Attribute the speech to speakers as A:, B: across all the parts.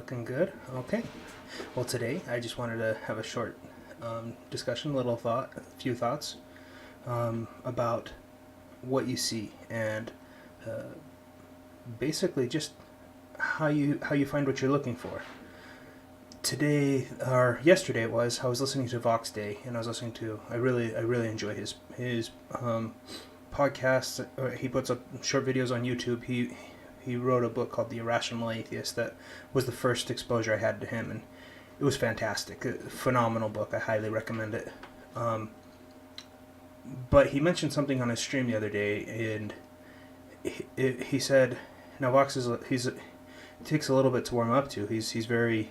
A: Looking good. Okay. Well, today I just wanted to have a short discussion, a few thoughts about what you see and basically just how you find what you're looking for. Today or yesterday it was, I was listening to Vox Day, and I really enjoy his podcasts. He puts up short videos on YouTube. He wrote a book called The Irrational Atheist that was the first exposure I had to him, and it was fantastic. A phenomenal book. I highly recommend it. But he mentioned something on his stream the other day, and he said, now Vox it takes a little bit to warm up to. He's very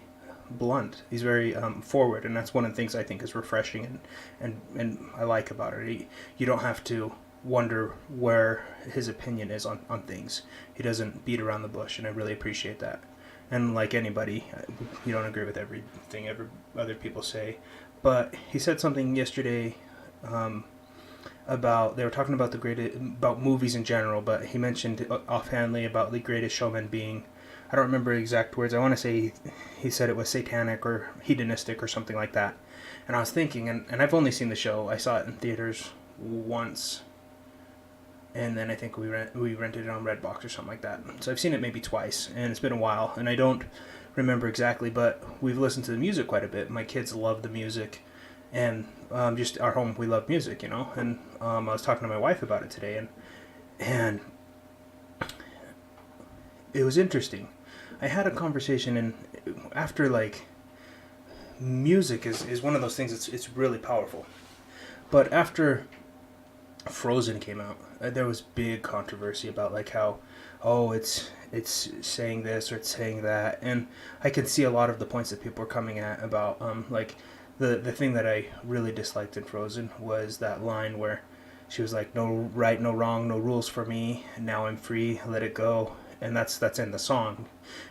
A: blunt. He's very forward, and that's one of the things I think is refreshing and I like about it. You don't have to wonder where his opinion is on things. He doesn't beat around the bush, and I really appreciate that. And like anybody, you don't agree with everything other people say, but he said something yesterday about, they were talking about about movies in general, but he mentioned offhandedly about The Greatest Showman being, I don't remember exact words, I want to say he said it was satanic or hedonistic or something like that. And I was thinking, and I've only seen the show, I saw it in theaters once, and then I think we rented it on Redbox or something like that. So I've seen it maybe twice, and it's been a while, and I don't remember exactly, but we've listened to the music quite a bit. My kids love the music, and just our home, we love music, and I was talking to my wife about it today, and it was interesting. I had a conversation, and after, like, music is one of those things, it's really powerful. But after Frozen came out, there was big controversy about like how, it's saying this or it's saying that, and I could see a lot of the points that people were coming at about like the thing that I really disliked in Frozen was that line where she was like, no right, no wrong, no rules for me, now I'm free, let it go. And that's in the song,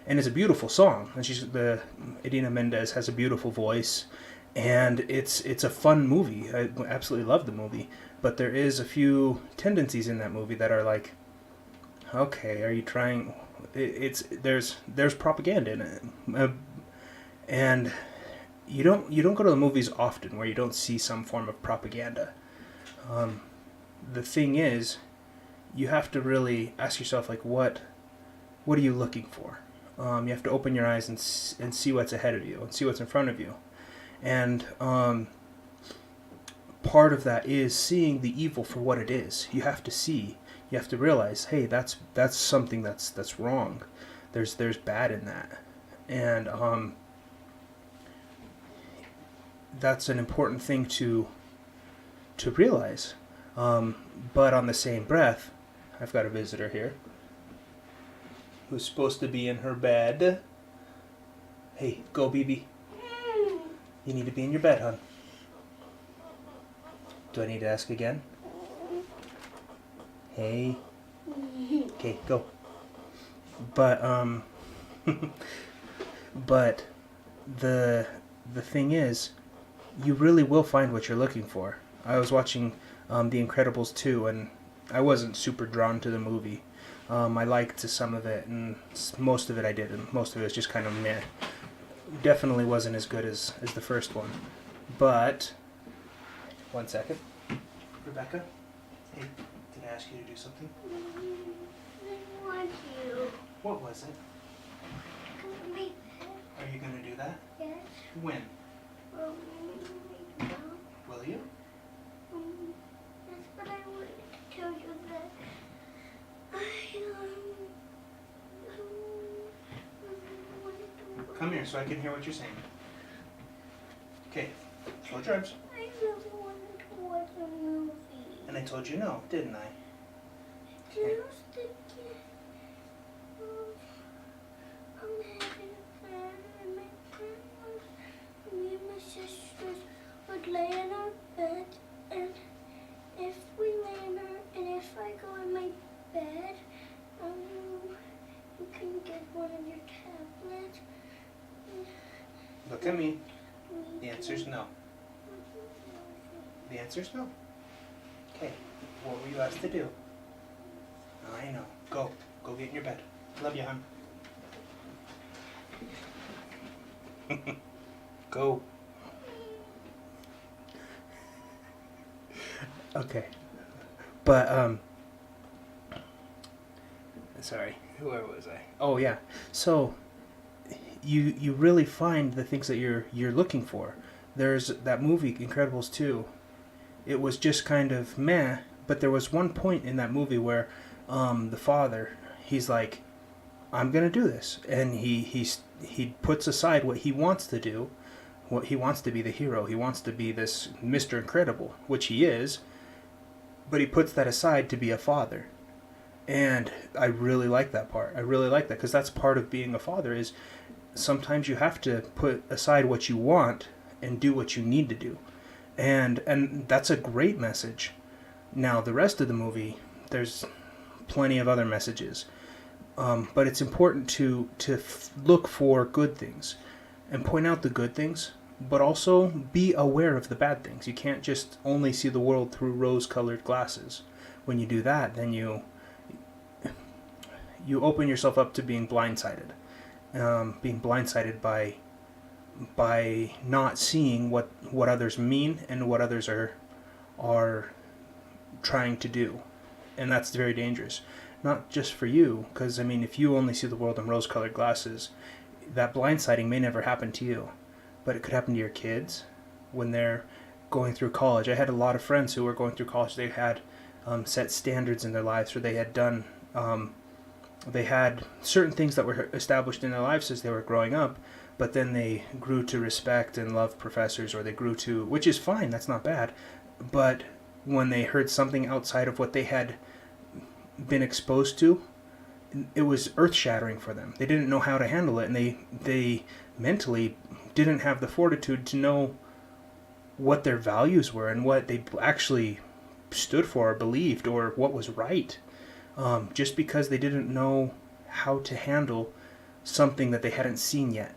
A: and it's a beautiful song, and Idina Mendes has a beautiful voice, and it's a fun movie. I absolutely love the movie, but there is a few tendencies in that movie that are like, okay, are you trying? There's propaganda in it, and you don't go to the movies often where you don't see some form of propaganda. The thing is, you have to really ask yourself, like, what are you looking for? You have to open your eyes and see what's ahead of you and see what's in front of you. And part of that is seeing the evil for what it is. You have to realize, hey, that's something that's wrong. There's bad in that. And that's an important thing to realize. But on the same breath, I've got a visitor here who's supposed to be in her bed. Hey, go, BB. You need to be in your bed, hon. Do I need to ask again? Hey. Okay, go. But but the thing is, you really will find what you're looking for. I was watching The Incredibles 2, and I wasn't super drawn to the movie. I liked some of it, and most of it I did, and most of it was just kind of meh. Definitely wasn't as good as the first one. But, one second. Rebecca? Hey, did I ask you to do something?
B: I want you.
A: What was it?
B: Come make that.
A: Are you going to do that?
B: Yes.
A: When?
B: Now.
A: Will you?
B: That's what I wanted to tell you that
A: Come here so I can hear what you're saying. Okay, close your eyes.
B: I really wanted to watch a movie.
A: And I told you no, didn't I?
B: Just thinking I'm having a plan, and my plan was me and my sisters would lay in our bed, and if I go in my bed, you can get one of your tablets.
A: Look at me. The answer's no. The answer's no. Okay, what were you asked to do? I know. Go. Go get in your bed. Love you, hon. Go. Okay. But sorry, where was I? Oh yeah. So you really find the things that you're looking for. There's that movie Incredibles 2. It was just kind of meh, but there was one point in that movie where the father, he's like, I'm gonna do this, and he puts aside what he wants to do, what he wants to be the hero. He wants to be this Mr. Incredible, which he is, but he puts that aside to be a father. And I really like that part. I really like that because that's part of being a father is sometimes you have to put aside what you want and do what you need to do. And that's a great message. Now the rest of the movie, there's plenty of other messages, but it's important to look for good things and point out the good things, but also be aware of the bad things. You can't just only see the world through rose-colored glasses. When you do that, then you open yourself up to being blindsided, by not seeing what others mean and what others are trying to do, and that's very dangerous. Not just for you, because I mean, if you only see the world in rose-colored glasses, that blindsiding may never happen to you, but it could happen to your kids when they're going through college. I had a lot of friends who were going through college. They had set standards in their lives, or they had done. They had certain things that were established in their lives as they were growing up, but then they grew to respect and love professors, or they grew to, which is fine, that's not bad, but when they heard something outside of what they had been exposed to, it was earth-shattering for them. They didn't know how to handle it, and they mentally didn't have the fortitude to know what their values were and what they actually stood for or believed or what was right. Just because they didn't know how to handle something that they hadn't seen yet.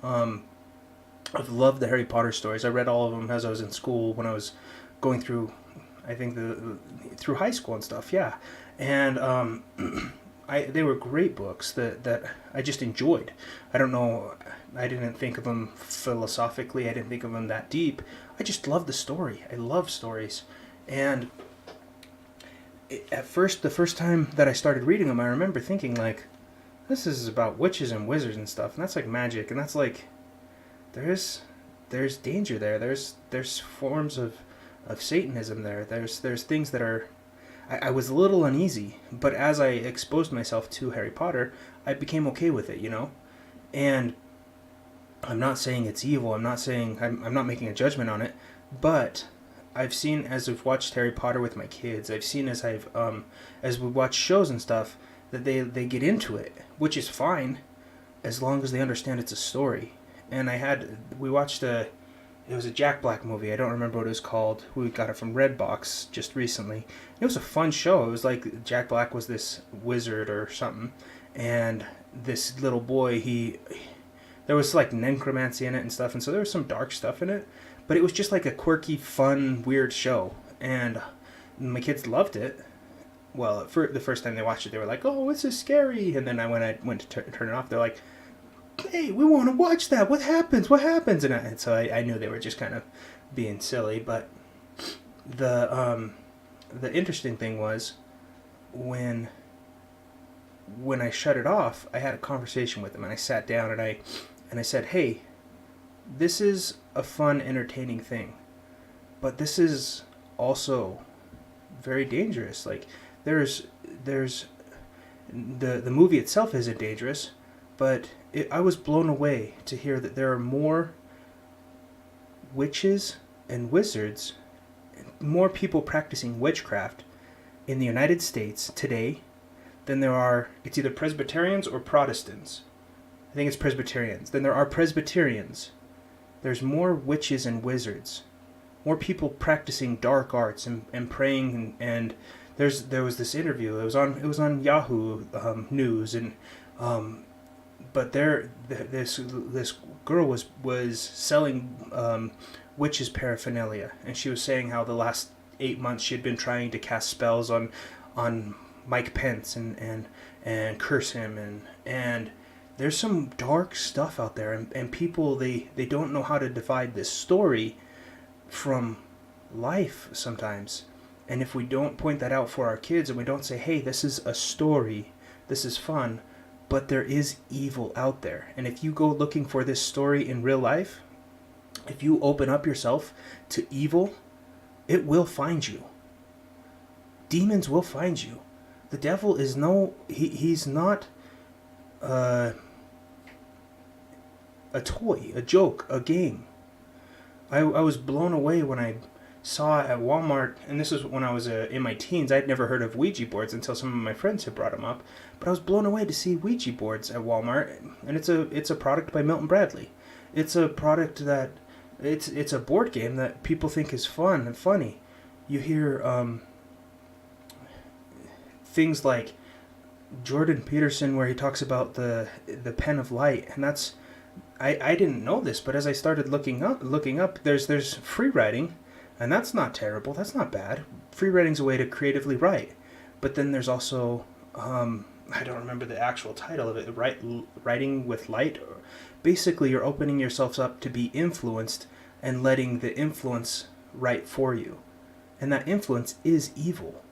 A: I've loved the Harry Potter stories. I read all of them as I was in school when I was going through, I think through high school and stuff. Yeah, and they were great books that I just enjoyed. I don't know. I didn't think of them philosophically. I didn't think of them that deep. I just loved the story. I love stories, and at first, the first time that I started reading them, I remember thinking like, this is about witches and wizards and stuff, and that's like magic, and that's like, there's danger there. There's forms of Satanism there. There's things that are. I was a little uneasy, but as I exposed myself to Harry Potter, I became okay with it, And I'm not saying it's evil. I'm not making a judgment on it, but I've seen, as I've watched Harry Potter with my kids, I've seen as we watch shows and stuff, that they get into it, which is fine, as long as they understand it's a story. And we watched it was a Jack Black movie. I don't remember what it was called. We got it from Redbox just recently. It was a fun show. It was like Jack Black was this wizard or something, and this little boy, there was like necromancy in it and stuff, and so there was some dark stuff in it, but it was just like a quirky, fun, weird show, and my kids loved it. Well, for the first time they watched it, they were like, "Oh, this is scary," and then when I went to turn it off, they're like, "Hey, we want to watch that. What happens? What happens?" And so I knew they were just kind of being silly. But the interesting thing was when I shut it off, I had a conversation with them, and I sat down and I said, "Hey, this is a fun, entertaining thing, but this is also very dangerous. Like there's the movie itself isn't dangerous, but I was blown away to hear that there are more witches and wizards, more people practicing witchcraft in the United States today than there are, it's either Presbyterians or Protestants. I think it's Presbyterians. Than there are Presbyterians. There's more witches and wizards. More people practicing dark arts and praying, and there was this interview. It was on Yahoo News, and but this girl was selling witches paraphernalia, and she was saying how the last 8 months she had been trying to cast spells on Mike Pence and curse him, and there's some dark stuff out there, and people, they don't know how to divide this story from life sometimes. And if we don't point that out for our kids, and we don't say, hey, this is a story, this is fun, but there is evil out there. And if you go looking for this story in real life, if you open up yourself to evil, it will find you. Demons will find you. The devil is he's not a toy, a joke, a game. I was blown away when I saw at Walmart, and this was when I was in my teens. I'd never heard of Ouija boards until some of my friends had brought them up. But I was blown away to see Ouija boards at Walmart, and it's a product by Milton Bradley. It's a product that it's a board game that people think is fun and funny. You hear things like Jordan Peterson, where he talks about the pen of light, and that's I didn't know this, but as I started looking up, there's free writing, and that's not terrible. That's not bad. Free writing's a way to creatively write, but then there's also I don't remember the actual title of it. Writing with light. Basically, you're opening yourselves up to be influenced and letting the influence write for you, and that influence is evil.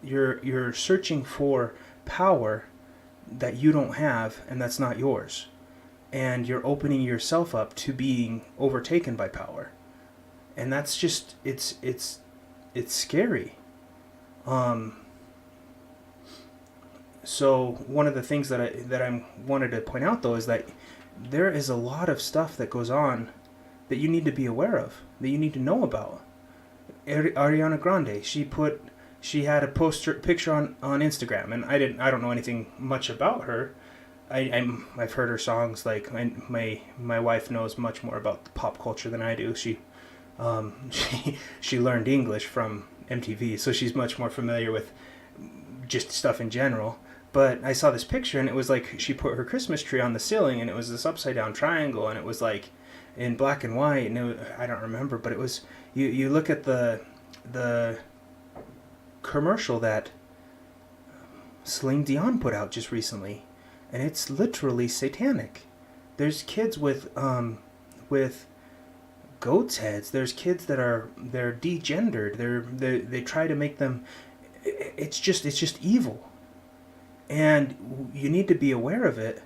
A: You're searching for power that you don't have and that's not yours, and you're opening yourself up to being overtaken by power, and that's just it's scary. So one of the things that I wanted to point out, though, is that there is a lot of stuff that goes on that you need to be aware of, that you need to know about. Ariana Grande, she had a picture on Instagram, and I don't know anything much about her. I've heard her songs. Like my wife knows much more about the pop culture than I do. She learned English from MTV, so she's much more familiar with just stuff in general. But I saw this picture, and it was like she put her Christmas tree on the ceiling, and it was this upside down triangle, and it was like in black and white, and I don't remember, but it was you look at the commercial that Celine Dion put out just recently, and it's literally satanic. There's kids with goat's heads. There's kids that they're degendered. They try to make them. It's just evil, and you need to be aware of it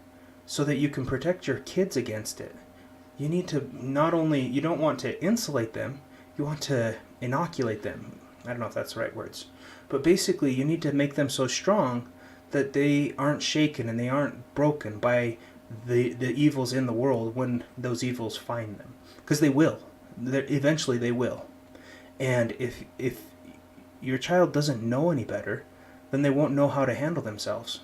A: so that you can protect your kids against it. You need to you don't want to insulate them, you want to inoculate them. I don't know if that's the right words. But basically, you need to make them so strong that they aren't shaken and they aren't broken by the evils in the world when those evils find them. Because they will. Eventually they will. And if your child doesn't know any better, then they won't know how to handle themselves.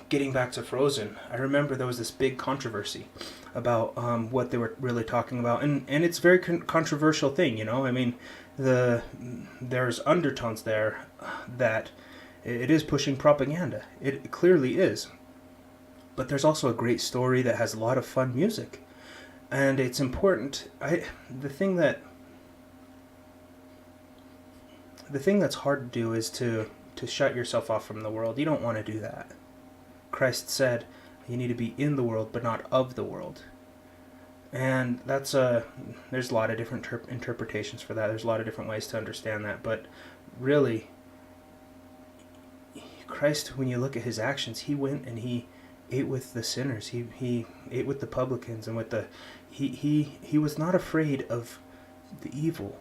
A: Getting back to Frozen, I remember there was this big controversy about what they were really talking about, and it's a very controversial thing, you know. I mean, there's undertones there that it is pushing propaganda. It clearly is. But there's also a great story that has a lot of fun music, and it's important. The thing that's hard to do is to shut yourself off from the world. You don't want to do that. Christ said you need to be in the world but not of the world. And there's a lot of different interpretations for that. There's a lot of different ways to understand that. But really, Christ, when you look at his actions, he went and he ate with the sinners. He ate with the publicans and with he was not afraid of the evil.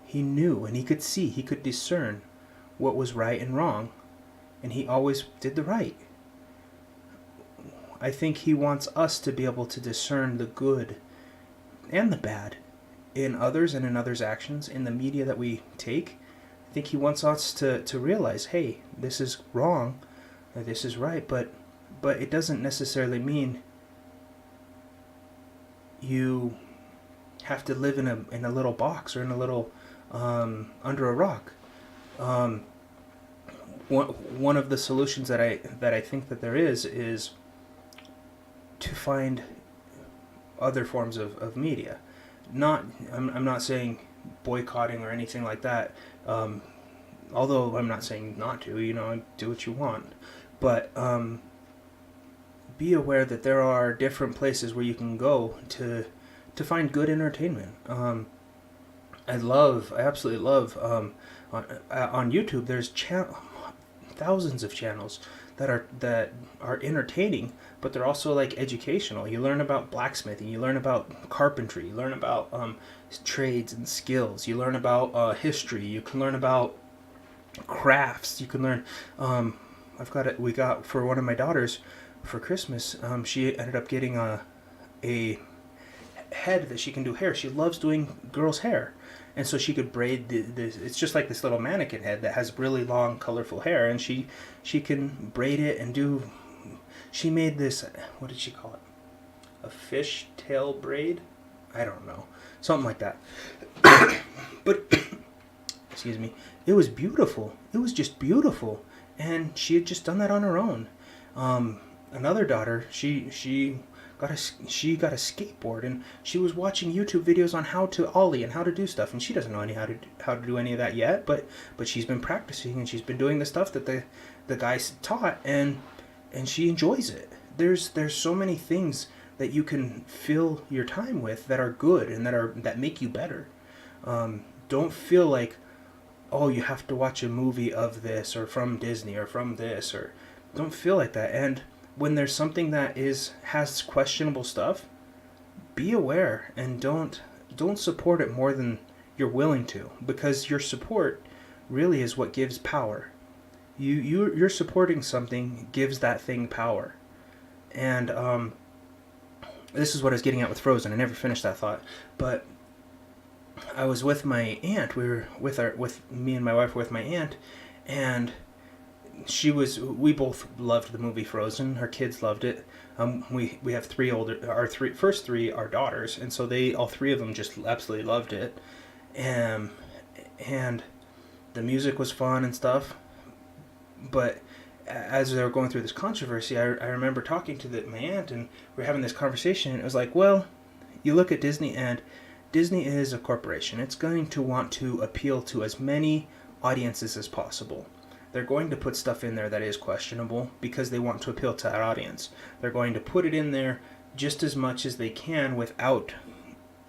A: He knew and he could see, he could discern what was right and wrong, and he always did the right. I think he wants us to be able to discern the good and the bad in others and in others' actions, in the media that we take. I think he wants us to realize, hey, this is wrong, or this is right, but it doesn't necessarily mean you have to live in a little box or in a little under a rock. One of the solutions that I think that there is to find other forms of media. I'm not saying boycotting or anything like that. Although I'm not saying not to. You know, do what you want. But be aware that there are different places where you can go to find good entertainment. I absolutely love on YouTube. There's thousands of channels that are entertaining, but they're also like educational. You learn about blacksmithing, you learn about carpentry, you learn about trades and skills. You learn about history. You can learn about crafts. You can learn. We got for one of my daughters for Christmas. She ended up getting a head that she can do hair. She loves doing girls' hair, and so she could braid this. It's just like this little mannequin head that has really long, colorful hair, and she can braid it and do. She made this. What did she call it? A fish tail braid? I don't know, something like that. But excuse me, it was beautiful. It was just beautiful, and she had just done that on her own. Another daughter, she got a skateboard, and she was watching YouTube videos on how to ollie and how to do stuff, and she doesn't know how to do any of that yet, but she's been practicing, and she's been doing the stuff that the guys taught, and she enjoys it. There's so many things that you can fill your time with that are good and that make you better. Don't feel like, oh, you have to watch a movie of this or from Disney or from this, or don't feel like that. And when there's something that has questionable stuff, be aware and don't support it more than you're willing to, because your support really is what gives power. You're supporting something gives that thing power. And this is what I was getting at with Frozen. I never finished that thought, but I was with my aunt. We were with me and my wife were with my aunt, and we both loved the movie Frozen. Her kids loved it. We have first three are daughters, and so all three of them just absolutely loved it. And the music was fun and stuff. But as they were going through this controversy, I remember talking to my aunt, and we were having this conversation, and it was like, well, you look at Disney, and Disney is a corporation. It's going to want to appeal to as many audiences as possible. They're going to put stuff in there that is questionable because they want to appeal to that audience. They're going to put it in there just as much as they can without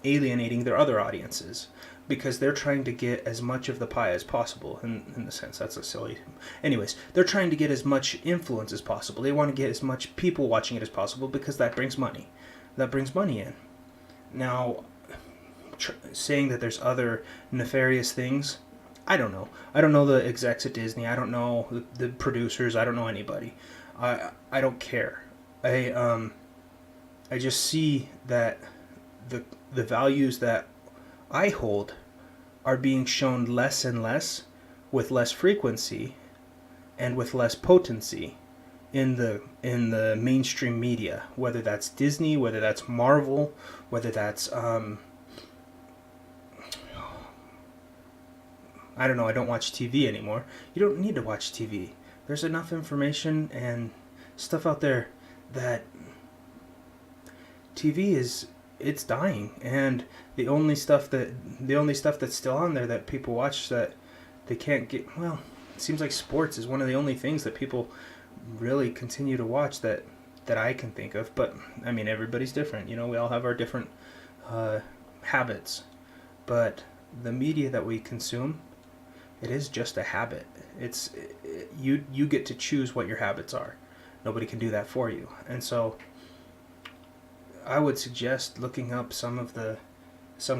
A: alienating their other audiences, because they're trying to get as much of the pie as possible. In the sense, that's a silly... Anyways, they're trying to get as much influence as possible. They want to get as much people watching it as possible because that brings money. That brings money in. Now, saying that there's other nefarious things, I don't know. I don't know the execs at Disney. I don't know the producers. I don't know anybody. I don't care. I just see that the values that I hold are being shown less and less, with less frequency and with less potency in the mainstream media, whether that's Disney, whether that's Marvel, whether that's I don't know, I don't watch TV anymore. You don't need to watch TV. There's enough information and stuff out there that TV it's dying, and the only stuff that's still on there that people watch that they can't get, well, it seems like sports is one of the only things that people really continue to watch that I can think of. But I mean, everybody's different, we all have our different habits, but the media that we consume, it is just a habit. You get to choose what your habits are. Nobody can do that for you. And so I would suggest looking up some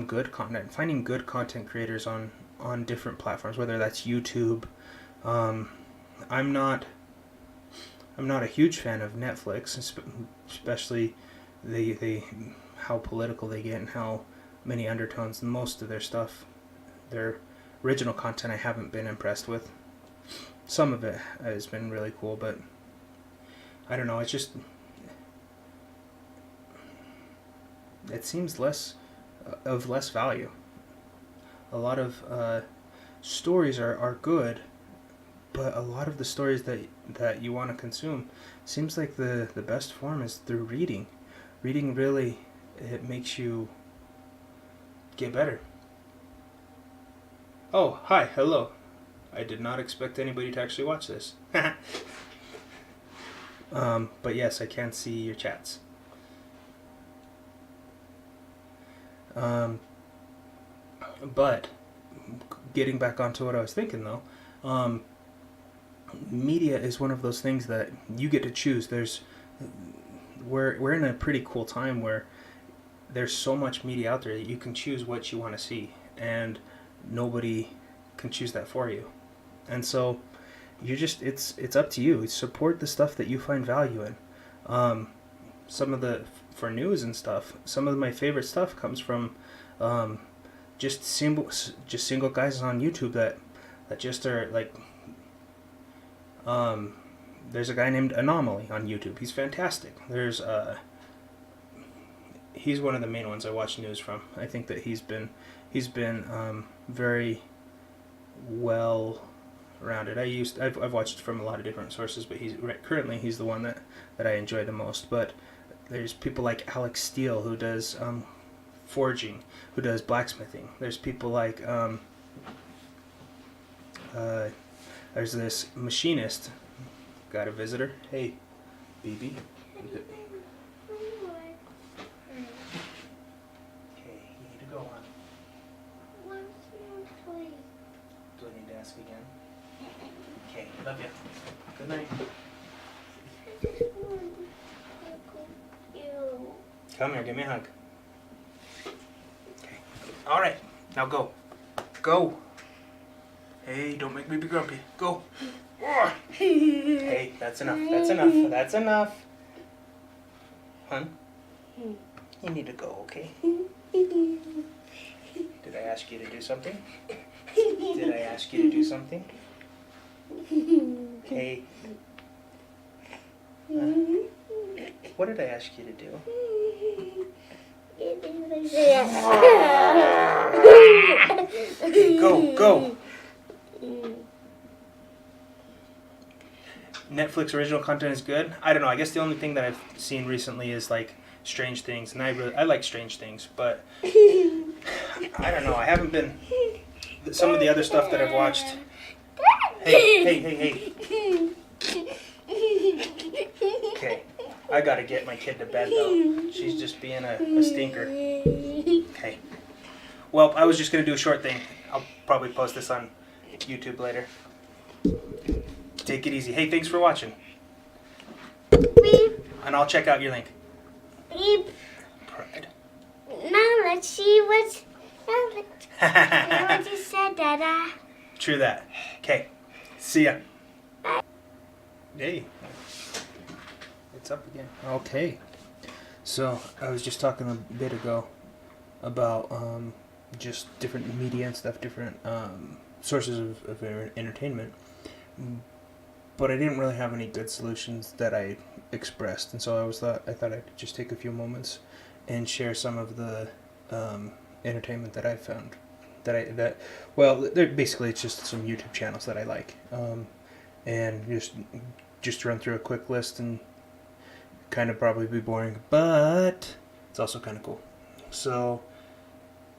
A: good content, finding good content creators on different platforms, whether that's YouTube. I'm not a huge fan of Netflix, especially they how political they get and how many undertones. Most of their stuff, their original content, I haven't been impressed with. Some of it has been really cool, but I don't know. It's just, it seems less value. A lot of stories are good, but a lot of the stories that you want to consume, seems like the best form is through reading. Reading really, it makes you get better. Oh, hi, hello. I did not expect anybody to actually watch this. But yes, I can see your chats. But getting back onto what I was thinking though, media is one of those things that you get to choose. We're in a pretty cool time where there's so much media out there that you can choose what you want to see, and nobody can choose that for you. And so it's up to you. Support the stuff that you find value in. Some of the for news and stuff. Some of my favorite stuff comes from just single guys on YouTube that just are like. There's a guy named Anomaly on YouTube. He's fantastic. He's one of the main ones I watch news from. I think that he's been very well rounded. I've watched from a lot of different sources, but currently he's the one that I enjoy the most. But there's people like Alex Steele who does forging, who does blacksmithing. There's people like there's this machinist. Got a visitor. Hey, BB. Okay, you need to go on. Do I need to ask again? Okay, love you. Good night. Come here, give me a hug. Okay. All right, now go. Go. Hey, don't make me be grumpy. Go. Hey, that's enough. That's enough. That's enough. Hun, you need to go, okay? Did I ask you to do something? Did I ask you to do something? Hey. What did I ask you to do? Okay, go. Netflix original content is good. I don't know. I guess the only thing that I've seen recently is like Strange Things, and I like Strange Things, but I don't know. I haven't been. Some of the other stuff that I've watched. Hey. Okay, I gotta get my kid to bed though. She's just being a stinker. Okay. Well, I was just gonna do a short thing. I'll probably post this on YouTube later. Take it easy. Hey, thanks for watching.
B: Beep.
A: And I'll check out your link.
B: Beep.
A: Pride.
B: Now let's see what you said, Dada.
A: True that. Okay. See ya. Hey. It's up again. Okay. So, I was just talking a bit ago about just different media and stuff, different sources of entertainment. But I didn't really have any good solutions that I expressed, and so I thought I'd just take a few moments and share some of the entertainment that I found. Basically it's just some YouTube channels that I like, and just run through a quick list and kind of probably be boring, but it's also kind of cool. So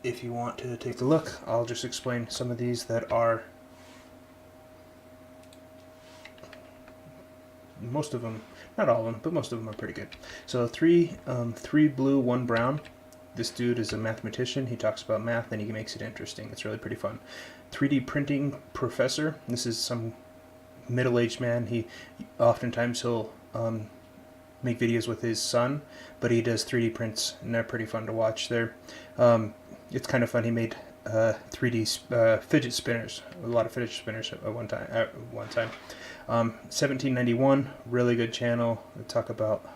A: if you want to take a look, I'll just explain some of these that are. Most of them, not all of them, but most of them are pretty good. So three blue, one brown. This dude is a mathematician. He talks about math and he makes it interesting. It's really pretty fun. 3D printing professor. This is some middle-aged man. Oftentimes he'll make videos with his son, but he does 3D prints and they're pretty fun to watch. It's kind of fun. He made 3D fidget spinners, a lot of fidget spinners at one time. 1791, really good channel. They talk about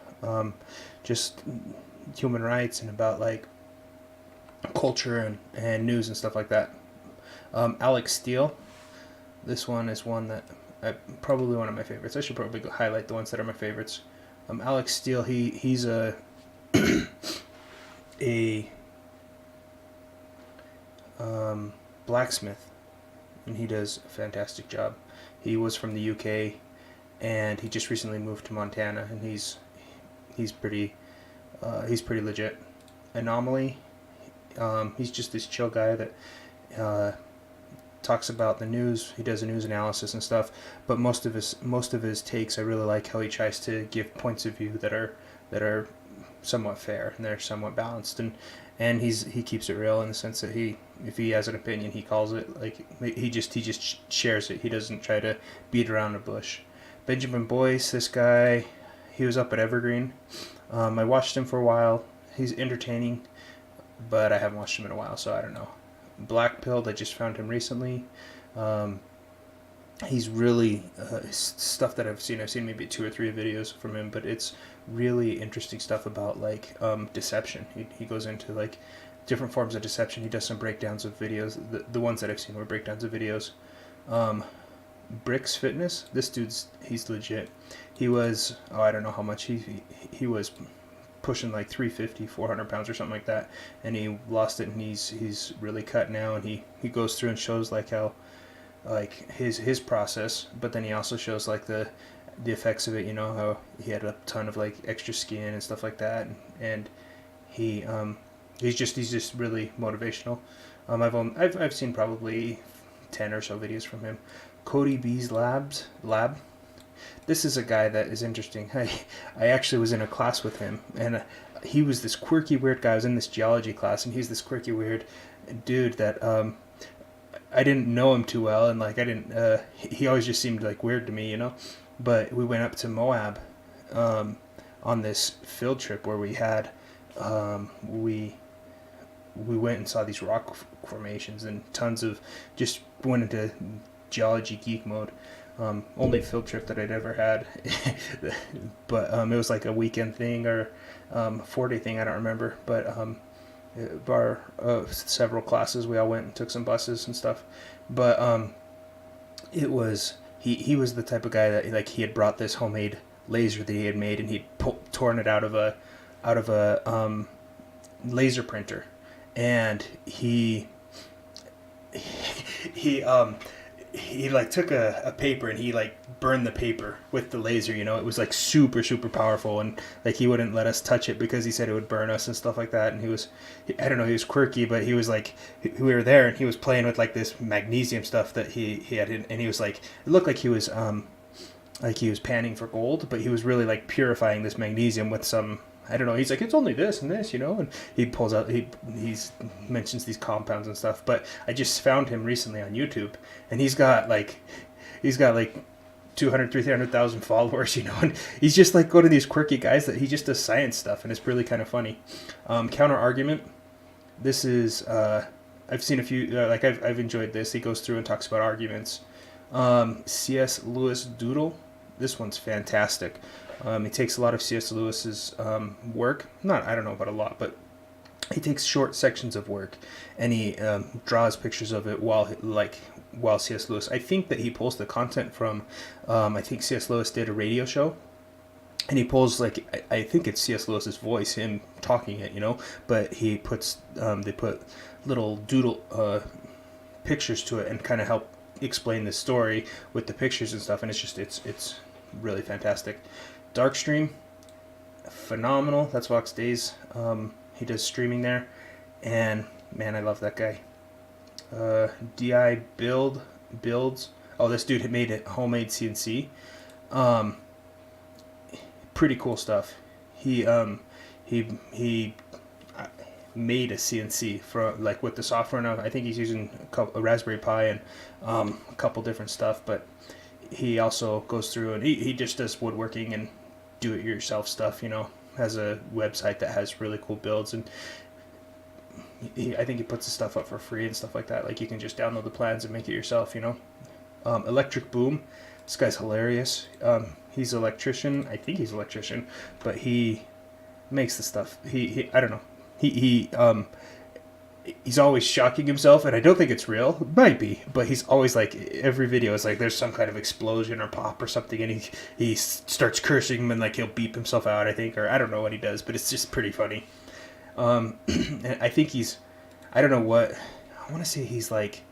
A: just human rights and about like culture and news and stuff like that. Alex Steele, this one is one that probably one of my favorites. I should probably highlight the ones that are my favorites. Alex Steele, he's a blacksmith, and he does a fantastic job. He was from the UK, and he just recently moved to Montana, and he's pretty legit. Anomaly, he's just this chill guy that talks about the news. He does a news analysis and stuff. But most of his takes, I really like how he tries to give points of view that are somewhat fair and they're somewhat balanced, and he keeps it real in the sense that if he has an opinion, he calls it. Like he just shares it. He doesn't try to beat around the bush. Benjamin Boyce, this guy, he was up at Evergreen. I watched him for a while. He's entertaining, but I haven't watched him in a while, so I don't know. Black Pilled, I just found him recently. He's really stuff that I've seen maybe 2 or 3 videos from him, but it's really interesting stuff about like deception. He goes into like different forms of deception. He does some breakdowns of videos. The ones that I've seen were breakdowns of videos. Bricks Fitness, this he's legit. He was, I don't know how much he was pushing like 350, 400 pounds or something like that, and he lost it, and he's really cut now, and he goes through and shows like how like his process, but then he also shows like the effects of it, you know, how he had a ton of like extra skin and stuff like that, and he's just really motivational. I've seen probably 10 or so videos from him. Cody B's Lab. This is a guy that is interesting. I actually was in a class with him, and he was this quirky, weird guy. I was in this geology class, and he's this quirky, weird dude that I didn't know him too well, and like I didn't. He always just seemed like weird to me, you know. But we went up to Moab on this field trip where we had we went and saw these rock formations and tons of just went into geology geek mode. Only field trip that I'd ever had, but it was like a weekend thing or 4-day thing, I don't remember, but our several classes we all went and took some buses and stuff, but it was he was the type of guy that like he had brought this homemade laser that he had made, and he'd torn it out of a laser printer, and he like took a paper and he like burned the paper with the laser, you know. It was like super powerful, and like he wouldn't let us touch it because he said it would burn us and stuff like that. And he was quirky, but he was like, we were there and he was playing with like this magnesium stuff that he had and he was like, it looked like he was panning for gold, but he was really like purifying this magnesium with some, I don't know, he's like, it's only this and this, you know, and he pulls out, he mentions these compounds and stuff, but I just found him recently on YouTube, and he's got like 200, 300,000 followers, you know, and he's just like one of these quirky guys that he just does science stuff, and it's really kind of funny. Counter Argument, this is, I've seen a few, like I've enjoyed this. He goes through and talks about arguments. C.S. Lewis Doodle, this one's fantastic. He takes a lot of C.S. Lewis's work. I don't know about a lot, but he takes short sections of work, and he draws pictures of it while C.S. Lewis. I think that he pulls the content from. I think C.S. Lewis did a radio show, and he pulls like I think it's C.S. Lewis's voice, him talking it, you know. But he puts they put little doodle pictures to it and kind of help explain the story with the pictures and stuff, and it's really fantastic. Darkstream, phenomenal. That's Vox Days. He does streaming there, and man, I love that guy. Di builds. Oh, this dude had made a homemade CNC. Pretty cool stuff. He made a CNC for like with the software now. I think he's using a Raspberry Pi and a couple different stuff, but he also goes through and he just does woodworking and do-it-yourself stuff, you know. Has a website that has really cool builds, and I think he puts the stuff up for free and stuff like that. Like you can just download the plans and make it yourself, you know. Electric Boom, this guy's hilarious. He's an electrician. I think he's an electrician, but he makes the stuff. He I don't know. He's always shocking himself, and I don't think it's real. It might be, but he's always like, every video is like there's some kind of explosion or pop or something, and he starts cursing, and like he'll beep himself out, I think, or I don't know what he does, but it's just pretty funny. And I think I don't know what, I want to say he's like,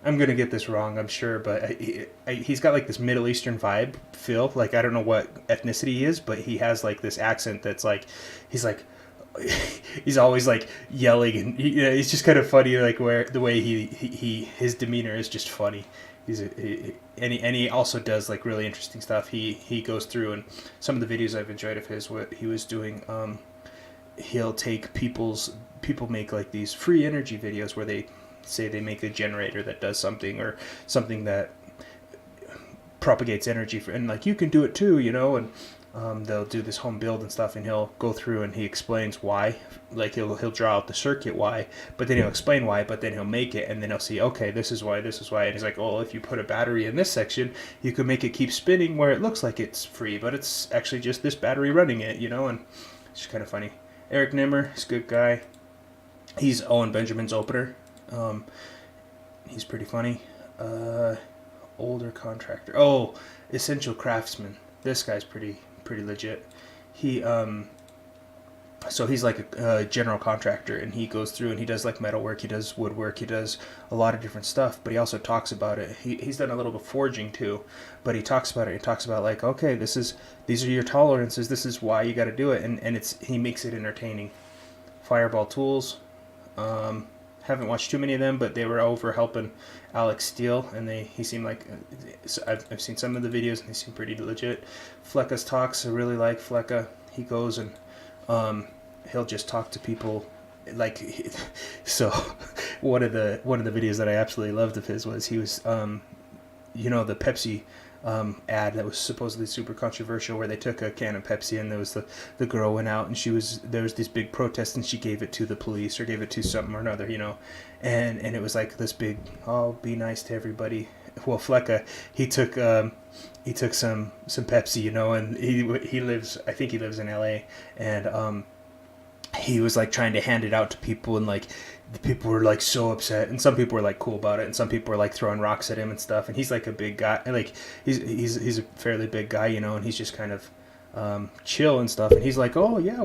A: I'm gonna get this wrong, I'm sure, but he's got like this Middle Eastern vibe feel. Like I don't know what ethnicity he is, but he has like this accent that's like, he's like, he's always like yelling, and he's just kind of funny, like where the way his demeanor is just funny. And he also does like really interesting stuff. He goes through, and some of the videos I've enjoyed of his, what he was doing, he'll take people make like these free energy videos where they say they make a generator that does something, or something that propagates energy and like you can do it too, and they'll do this home build and stuff, and he'll go through and he explains why, like he'll draw out the circuit why, but then he'll explain why, but then he'll make it, and then he'll see, okay, this is why, and he's like, oh, if you put a battery in this section, you could make it keep spinning where it looks like it's free, but it's actually just this battery running it, and it's just kind of funny. Eric Nimmer, he's a good guy. He's Owen Benjamin's opener. He's pretty funny. Older contractor. Oh, Essential Craftsman. This guy's pretty legit. He so he's like a general contractor, and he goes through and he does like metalwork, he does woodwork, he does a lot of different stuff, but he also talks about it. He's done a little bit of forging too, but he talks about it. He talks about like, okay, these are your tolerances, this is why you got to do it, and he makes it entertaining. Fireball Tools. Haven't watched too many of them, but they were over helping Alex Steele, and he seemed like, I've seen some of the videos and they seem pretty legit. Flecka's Talks, I really like Flecka. He goes and he'll just talk to people like so. One of the videos that I absolutely loved of his was he was the Pepsi ad that was supposedly super controversial, where they took a can of Pepsi and there was the girl went out and there was this big protest and she gave it to the police or gave it to something or another, and it was like this big, oh, be nice to everybody. Well, Flecka, he took some Pepsi, and I think he lives in LA, and he was like trying to hand it out to people, and like the people were like so upset, and some people were like cool about it, and some people were like throwing rocks at him and stuff, and he's like a big guy, and like he's a fairly big guy, and he's just kind of chill and stuff, and he's like, oh yeah,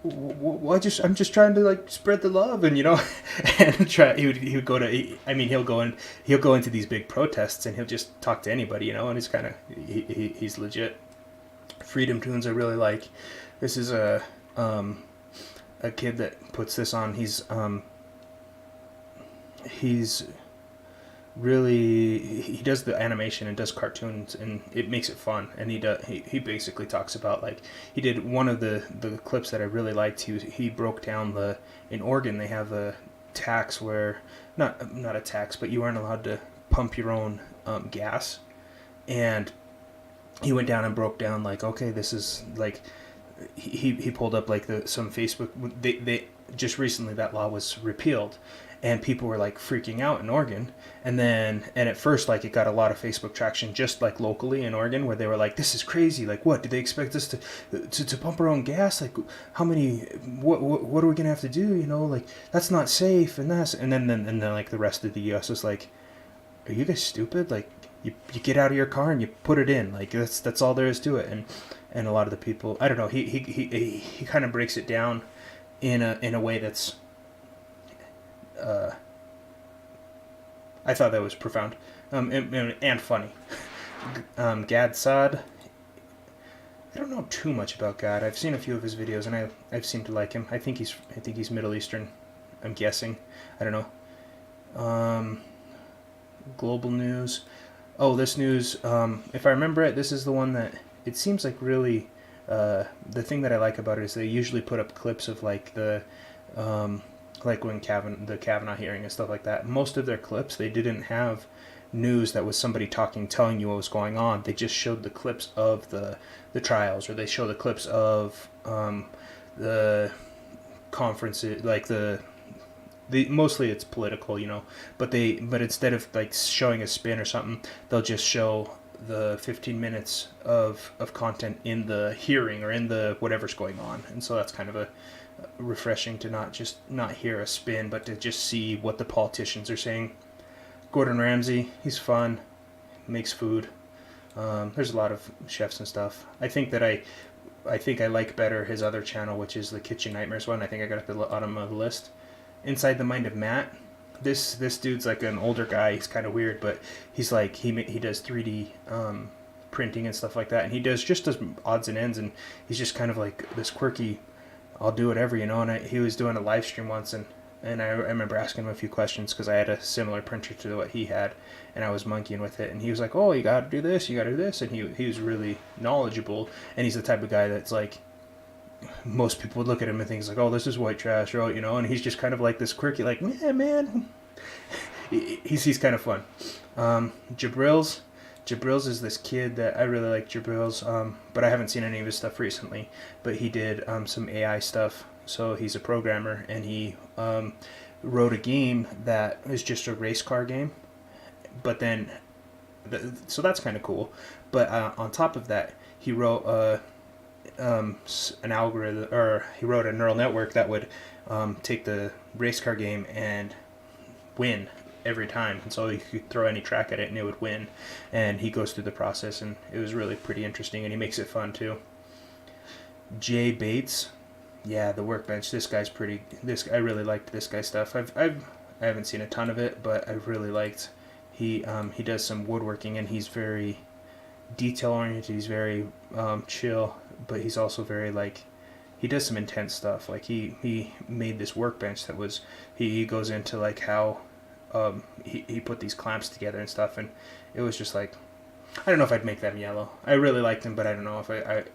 A: I'm just trying to like spread the love, and and he would go to, he'll go into these big protests and he'll just talk to anybody, and it's kind of he's legit. Freedom Tunes I really like. This is a kid that puts this on. He's really, he does the animation and does cartoons, and it makes it fun, and he basically talks about, like, he did one of the clips that I really liked. He broke down in Oregon they have a tax where, not a tax, but you aren't allowed to pump your own gas, and he went down and broke down, like, okay, this is like, he pulled up like some Facebook, they just recently that law was repealed, and people were like freaking out in Oregon, and at first, like, it got a lot of Facebook traction just like locally in Oregon, where they were like, this is crazy, like, what, do they expect us to pump our own gas, like, how many, what are we gonna have to do, like, that's not safe, and then like the rest of the US was like, are you guys stupid, like, you get out of your car and you put it in, like, that's all there is to it, and a lot of the people, I don't know, he kind of breaks it down in a way that's, I thought that was profound, and funny. Gad Saad, I don't know too much about Gad. I've seen a few of his videos, and I've seemed to like him. I think he's Middle Eastern, I'm guessing. I don't know. Global news. Oh, this news, if I remember it, this is the one that, it seems like really, the thing that I like about it is they usually put up clips of like like when the Kavanaugh hearing and stuff like that. Most of their clips, they didn't have news that was somebody telling you what was going on. They just showed the clips of the trials, or they show the clips of the conferences, like mostly it's political, but instead of like showing a spin or something, they'll just show the 15 minutes of content in the hearing or in the whatever's going on. And so that's kind of a refreshing to not hear a spin, but to just see what the politicians are saying. Gordon Ramsay, he's fun, makes food. There's a lot of chefs and stuff. I think I like better his other channel, which is the Kitchen Nightmares one. I think I got at the bottom of the list. Inside the Mind of Matt. This dude's like an older guy. He's kind of weird, but he's like, he does 3D printing and stuff like that, and he does odds and ends, and he's just kind of like this quirky I'll do whatever, you know. And he was doing a live stream once, and I remember asking him a few questions because I had a similar printer to what he had, and I was monkeying with it. And he was like, "Oh, you got to do this, you got to do this," and he was really knowledgeable. And he's the type of guy that's like, most people would look at him and think he's like, "Oh, this is white trash," or you know. And he's just kind of like this quirky, like, man. He's kind of fun. Jabril's is this kid that I really like. Jabril's, but I haven't seen any of his stuff recently. But he did some AI stuff. So he's a programmer, and he wrote a game that is just a race car game. But then, so that's kind of cool. But on top of that, he wrote an algorithm, or he wrote a neural network that would take the race car game and win every time, and so you could throw any track at it and it would win. And he goes through the process, and it was really pretty interesting, and he makes it fun too. Jay Bates, yeah, the Workbench. I really liked this guy's stuff. I haven't seen a ton of it, but I've really liked. He does some woodworking, and he's very detail oriented. He's very chill, but he's also very like, he does some intense stuff. Like he made this workbench that was, he goes into like how he put these clamps together and stuff, and it was just like, I don't know if I'd make them yellow. I really liked him, but I don't know if I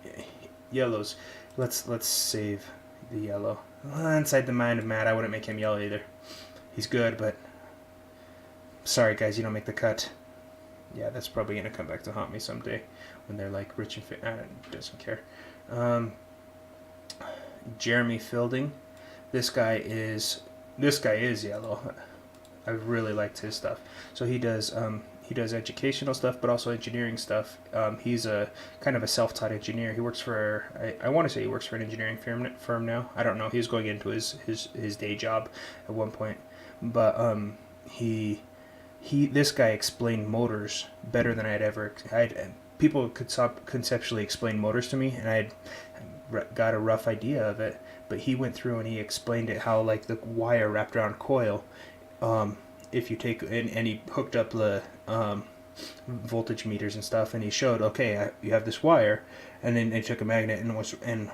A: yellows. Let's save the yellow. Inside the mind of Matt, I wouldn't make him yellow either. He's good, but sorry guys, you don't make the cut. Yeah, that's probably gonna come back to haunt me someday when they're like rich and fit. Doesn't care. Jeremy Fielding, this guy is yellow. I really liked his stuff. So he does educational stuff, but also engineering stuff. He's a kind of a self-taught engineer. He works for, I want to say he works for an engineering firm now. I don't know. He was going into his day job at one point, but this guy explained motors better than people could conceptually explain motors to me, and I'd got a rough idea of it, but he went through and he explained it, how like the wire wrapped around coil, if you take and he hooked up the voltage meters and stuff, and he showed, okay, you have this wire, and then they took a magnet and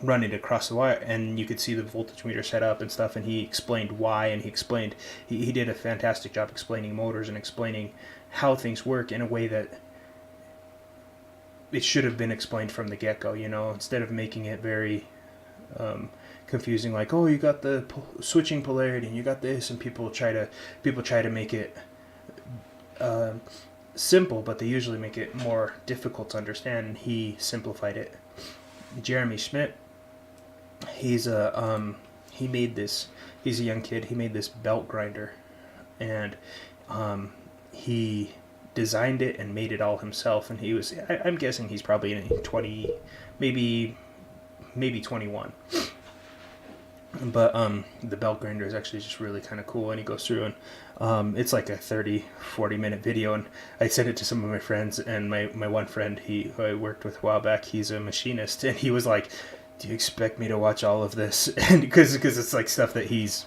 A: run it across the wire, and you could see the voltage meter set up and stuff, and he explained why, and he did a fantastic job explaining motors and explaining how things work in a way that it should have been explained from the get-go, you know, instead of making it very confusing, like, oh, you got the switching polarity and you got this, and people try to make it simple, but they usually make it more difficult to understand, and he simplified it. Jeremy Schmidt, he's a young kid. He made this belt grinder, and he designed it and made it all himself, and I'm guessing he's probably in 20, maybe 21. But the belt grinder is actually just really kind of cool, and he goes through, and it's like a 30-40 minute video, and I sent it to some of my friends, and my one friend who I worked with a while back, he's a machinist, and he was like, do you expect me to watch all of this? And because it's like stuff that he's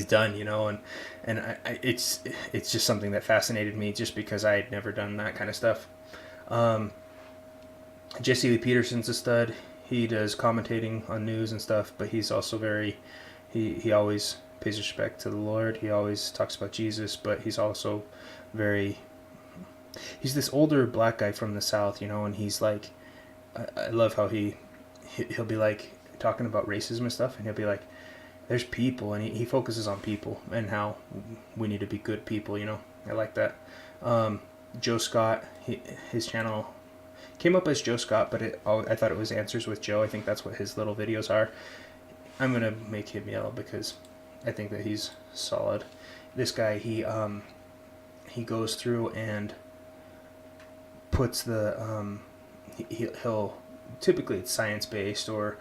A: done, you know, and it's just something that fascinated me, just because I had never done that kind of stuff. Jesse Lee Peterson's a stud. He does commentating on news and stuff, but he's also he always pays respect to the Lord. He always talks about Jesus, but he's also he's this older black guy from the South, you know, and he's like, I love how he'll be like talking about racism and stuff, and he'll be like, there's people, and he focuses on people and how we need to be good people, you know. I like that. Joe Scott, his channel came up as Joe Scott, but I thought it was Answers with Joe. I think that's what his little videos are. I'm gonna make him yellow because I think that he's solid. This guy, he goes through and puts the he'll typically it's science based, or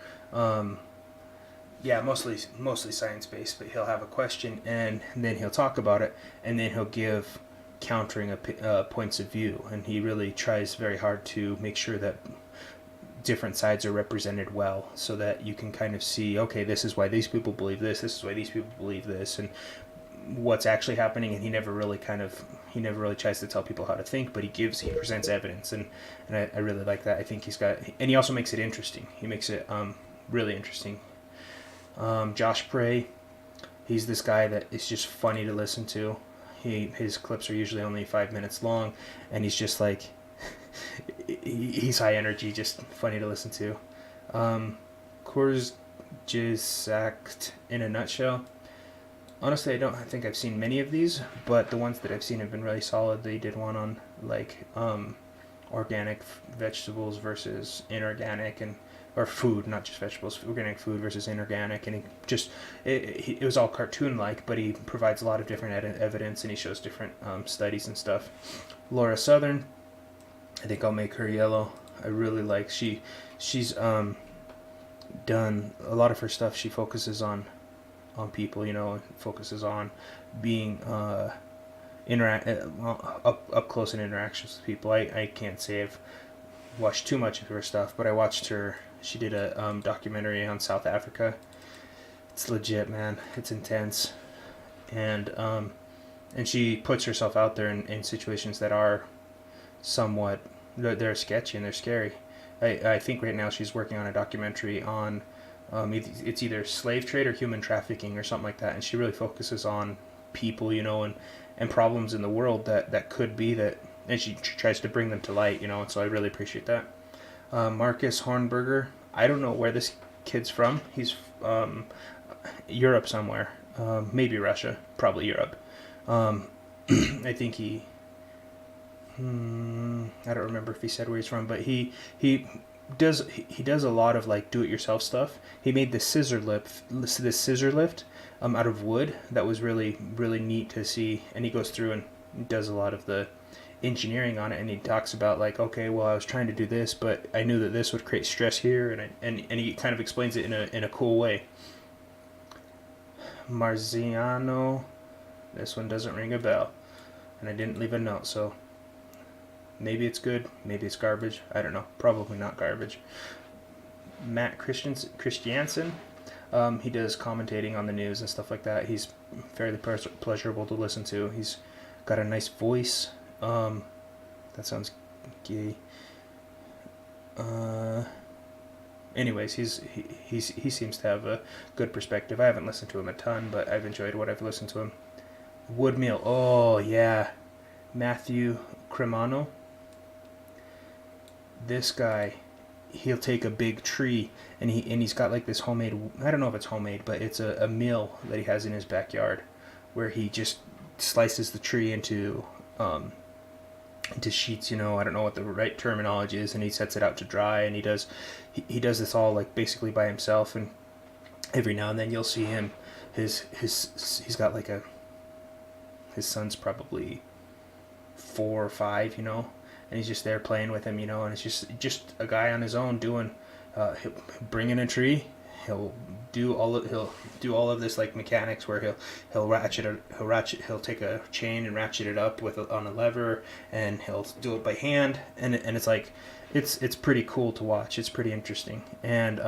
A: mostly science based, but he'll have a question and then he'll talk about it, and then he'll give countering points of view, and he really tries very hard to make sure that different sides are represented well, so that you can kind of see, okay, this is why these people believe this is why these people believe this, and what's actually happening. And he never really tries to tell people how to think, but he presents evidence, and I really like that. I think and he also makes it interesting. He makes it really interesting. Josh Prey, he's this guy that is just funny to listen to. His clips are usually only 5 minutes long, and he's just like he's high energy, just funny to listen to. Kurzgesagt in a nutshell. Honestly, I think I've seen many of these, but the ones that I've seen have been really solid. They did one on like organic vegetables versus inorganic, and or food, not just vegetables, organic food versus inorganic, and it was all cartoon like, but he provides a lot of different evidence, and he shows different studies and stuff. Laura Southern, I think I'll make her yellow. I really like she's done a lot of her stuff. She focuses on people, focuses on being up close in interactions with people. I can't say I've watched too much of her stuff, but I watched her. She did a documentary on South Africa. It's legit, man. It's intense, and she puts herself out there in situations that are somewhat they're sketchy and they're scary. I think right now she's working on a documentary on it's either slave trade or human trafficking or something like that, and she really focuses on people, and problems in the world that could be that, and she tries to bring them to light, and so I really appreciate that. Marcus Hornberger, I don't know where this kid's from. He's Europe somewhere, maybe Russia, probably Europe. I think I don't remember if he said where he's from, but he does a lot of like do-it-yourself stuff. He made this scissor lift out of wood that was really really neat to see, and he goes through and does a lot of the engineering on it, and he talks about like, okay, well, I was trying to do this, but I knew that this would create stress here, and he kind of explains it in a cool way. Marziano, this one doesn't ring a bell, and I didn't leave a note, so maybe it's good, maybe it's garbage, I don't know, probably not garbage. Matt Christiansen, he does commentating on the news and stuff like that. He's fairly pleasurable to listen to. He's got a nice voice. That sounds gay. Anyways, he seems to have a good perspective. I haven't listened to him a ton, but I've enjoyed what I've listened to him. Woodmill, oh yeah, Matthew Cremano. This guy, he'll take a big tree and he's got like this homemade, I don't know if it's homemade, but it's a mill that he has in his backyard where he just slices the tree into sheets, I don't know what the right terminology is, and he sets it out to dry, and he does this all like basically by himself, and every now and then you'll see him, he's got like his son's probably 4 or 5, and he's just there playing with him, and it's just a guy on his own doing, he'll bring in a tree, he'll do all of this like mechanics where he'll take a chain and ratchet it up on a lever, and he'll do it by hand, and it's like it's pretty cool to watch. It's pretty interesting, and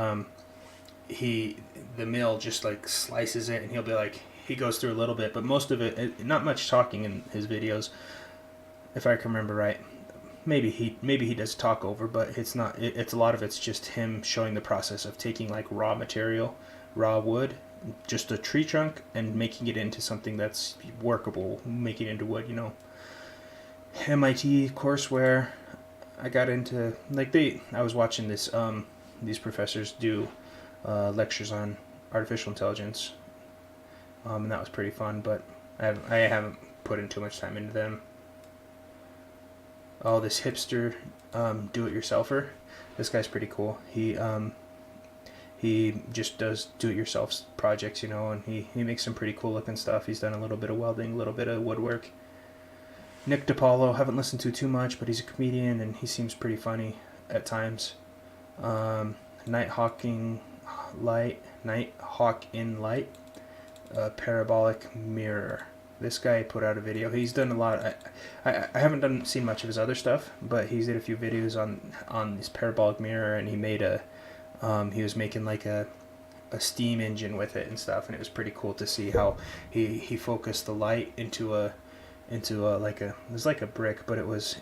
A: the mill just like slices it, and he'll be like, he goes through a little bit, but most of it, not much talking in his videos, if I can remember right. Maybe he does talk over, but it's not. It's a lot of it's just him showing the process of taking like raw wood, just a tree trunk, and making it into something that's workable, making it into wood. MIT courseware. I got into I was watching this. These professors do lectures on artificial intelligence, and that was pretty fun. But I haven't put in too much time into them. Oh, this hipster do-it-yourselfer. This guy's pretty cool. He just does do-it-yourself projects, and he makes some pretty cool looking stuff. He's done a little bit of welding, a little bit of woodwork. Nick DiPaolo, haven't listened to too much, but he's a comedian and he seems pretty funny at times. Nighthawk in Light, Parabolic Mirror. This guy put out a video. He's done a lot. I haven't seen much of his other stuff, but he's did a few videos on this parabolic mirror, and he made he was making like a steam engine with it and stuff, and it was pretty cool to see how he focused the light into a it was like a brick, but it was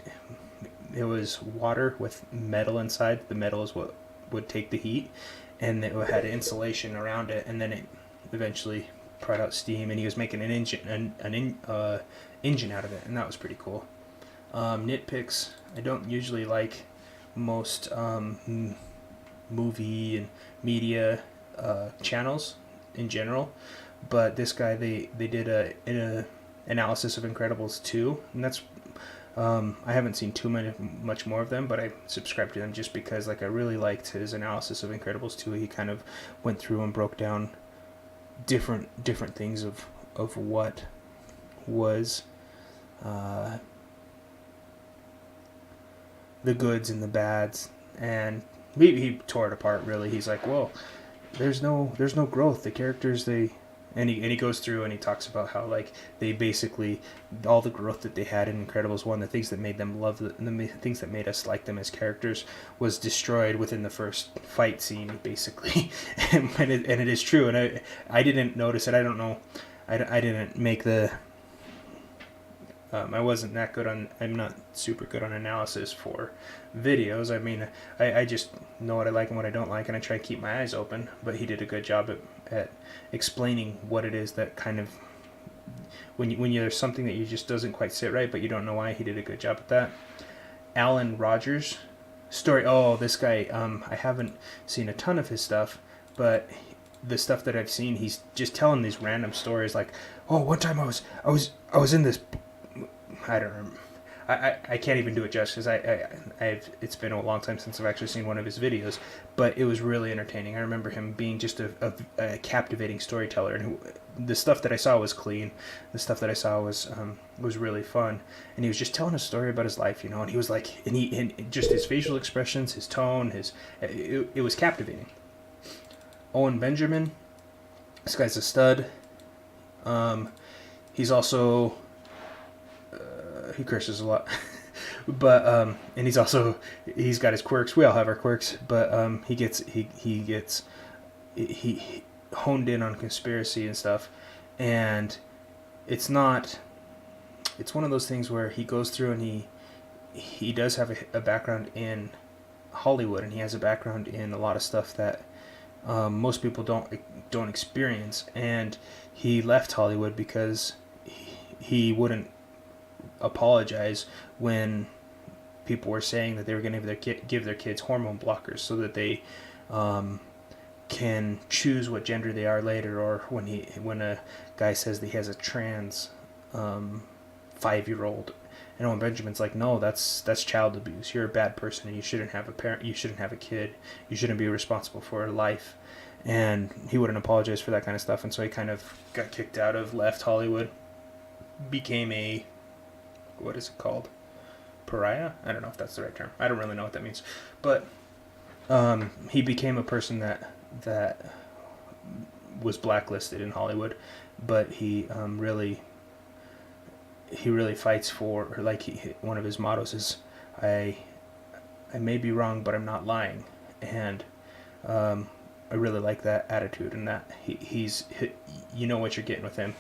A: water with metal inside. The metal is what would take the heat, and it had insulation around it, and then it eventually brought out steam, and he was making an engine out of it, and that was pretty cool. Nitpicks, I don't usually like most movie and media channels in general, but this guy, they did a analysis of Incredibles 2, and that's I haven't seen much more of them, but I subscribed to them just because I really liked his analysis of Incredibles 2. He kind of went through and broke down different things of what was the goods and the bads, and he tore it apart really. He's like, whoa, there's no growth. The characters, and he goes through and he talks about how they basically, all the growth that they had in Incredibles 1, the things that made them love the things that made us like them as characters, was destroyed within the first fight scene basically. and it is true, and I didn't notice it. I don't know, I didn't make the I wasn't that good on, I'm not super good on analysis for videos. I mean, I just know what I like and what I don't like, and I try to keep my eyes open, but he did a good job at explaining what it is that kind of, when there's something that you just doesn't quite sit right, but you don't know why. He did a good job at that. Alan Rogers story. Oh, this guy, I haven't seen a ton of his stuff, but the stuff that I've seen, he's just telling these random stories like, oh, one time I was in this, I don't know, I can't even do it justice. I've it's been a long time since I've actually seen one of his videos, but it was really entertaining. I remember him being just a captivating storyteller, and the stuff that I saw was clean. The stuff that I saw was really fun, and he was just telling a story about his life, and he was like, and just his facial expressions, his tone, it was captivating. Owen Benjamin, this guy's a stud. He's also he curses a lot, but and he's got his quirks. We all have our quirks, but he gets honed in on conspiracy and stuff, and it's one of those things where he goes through and he does have a background in Hollywood, and he has a background in a lot of stuff that most people don't experience, and he left Hollywood because he wouldn't apologize when people were saying that they were going to give their kids hormone blockers so that they can choose what gender they are later, or when a guy says that he has a trans 5-year-old, and Owen Benjamin's like, no, that's child abuse. You're a bad person, and you shouldn't have a parent. You shouldn't have a kid. You shouldn't be responsible for a life. And he wouldn't apologize for that kind of stuff, and so he kind of got kicked out of, left Hollywood, became a, what is it called? Pariah? I don't know if that's the right term. I don't really know what that means. But he became a person that was blacklisted in Hollywood, but he really fights for, one of his mottos is, I may be wrong, but I'm not lying. And I really like that attitude, and that he's you know what you're getting with him.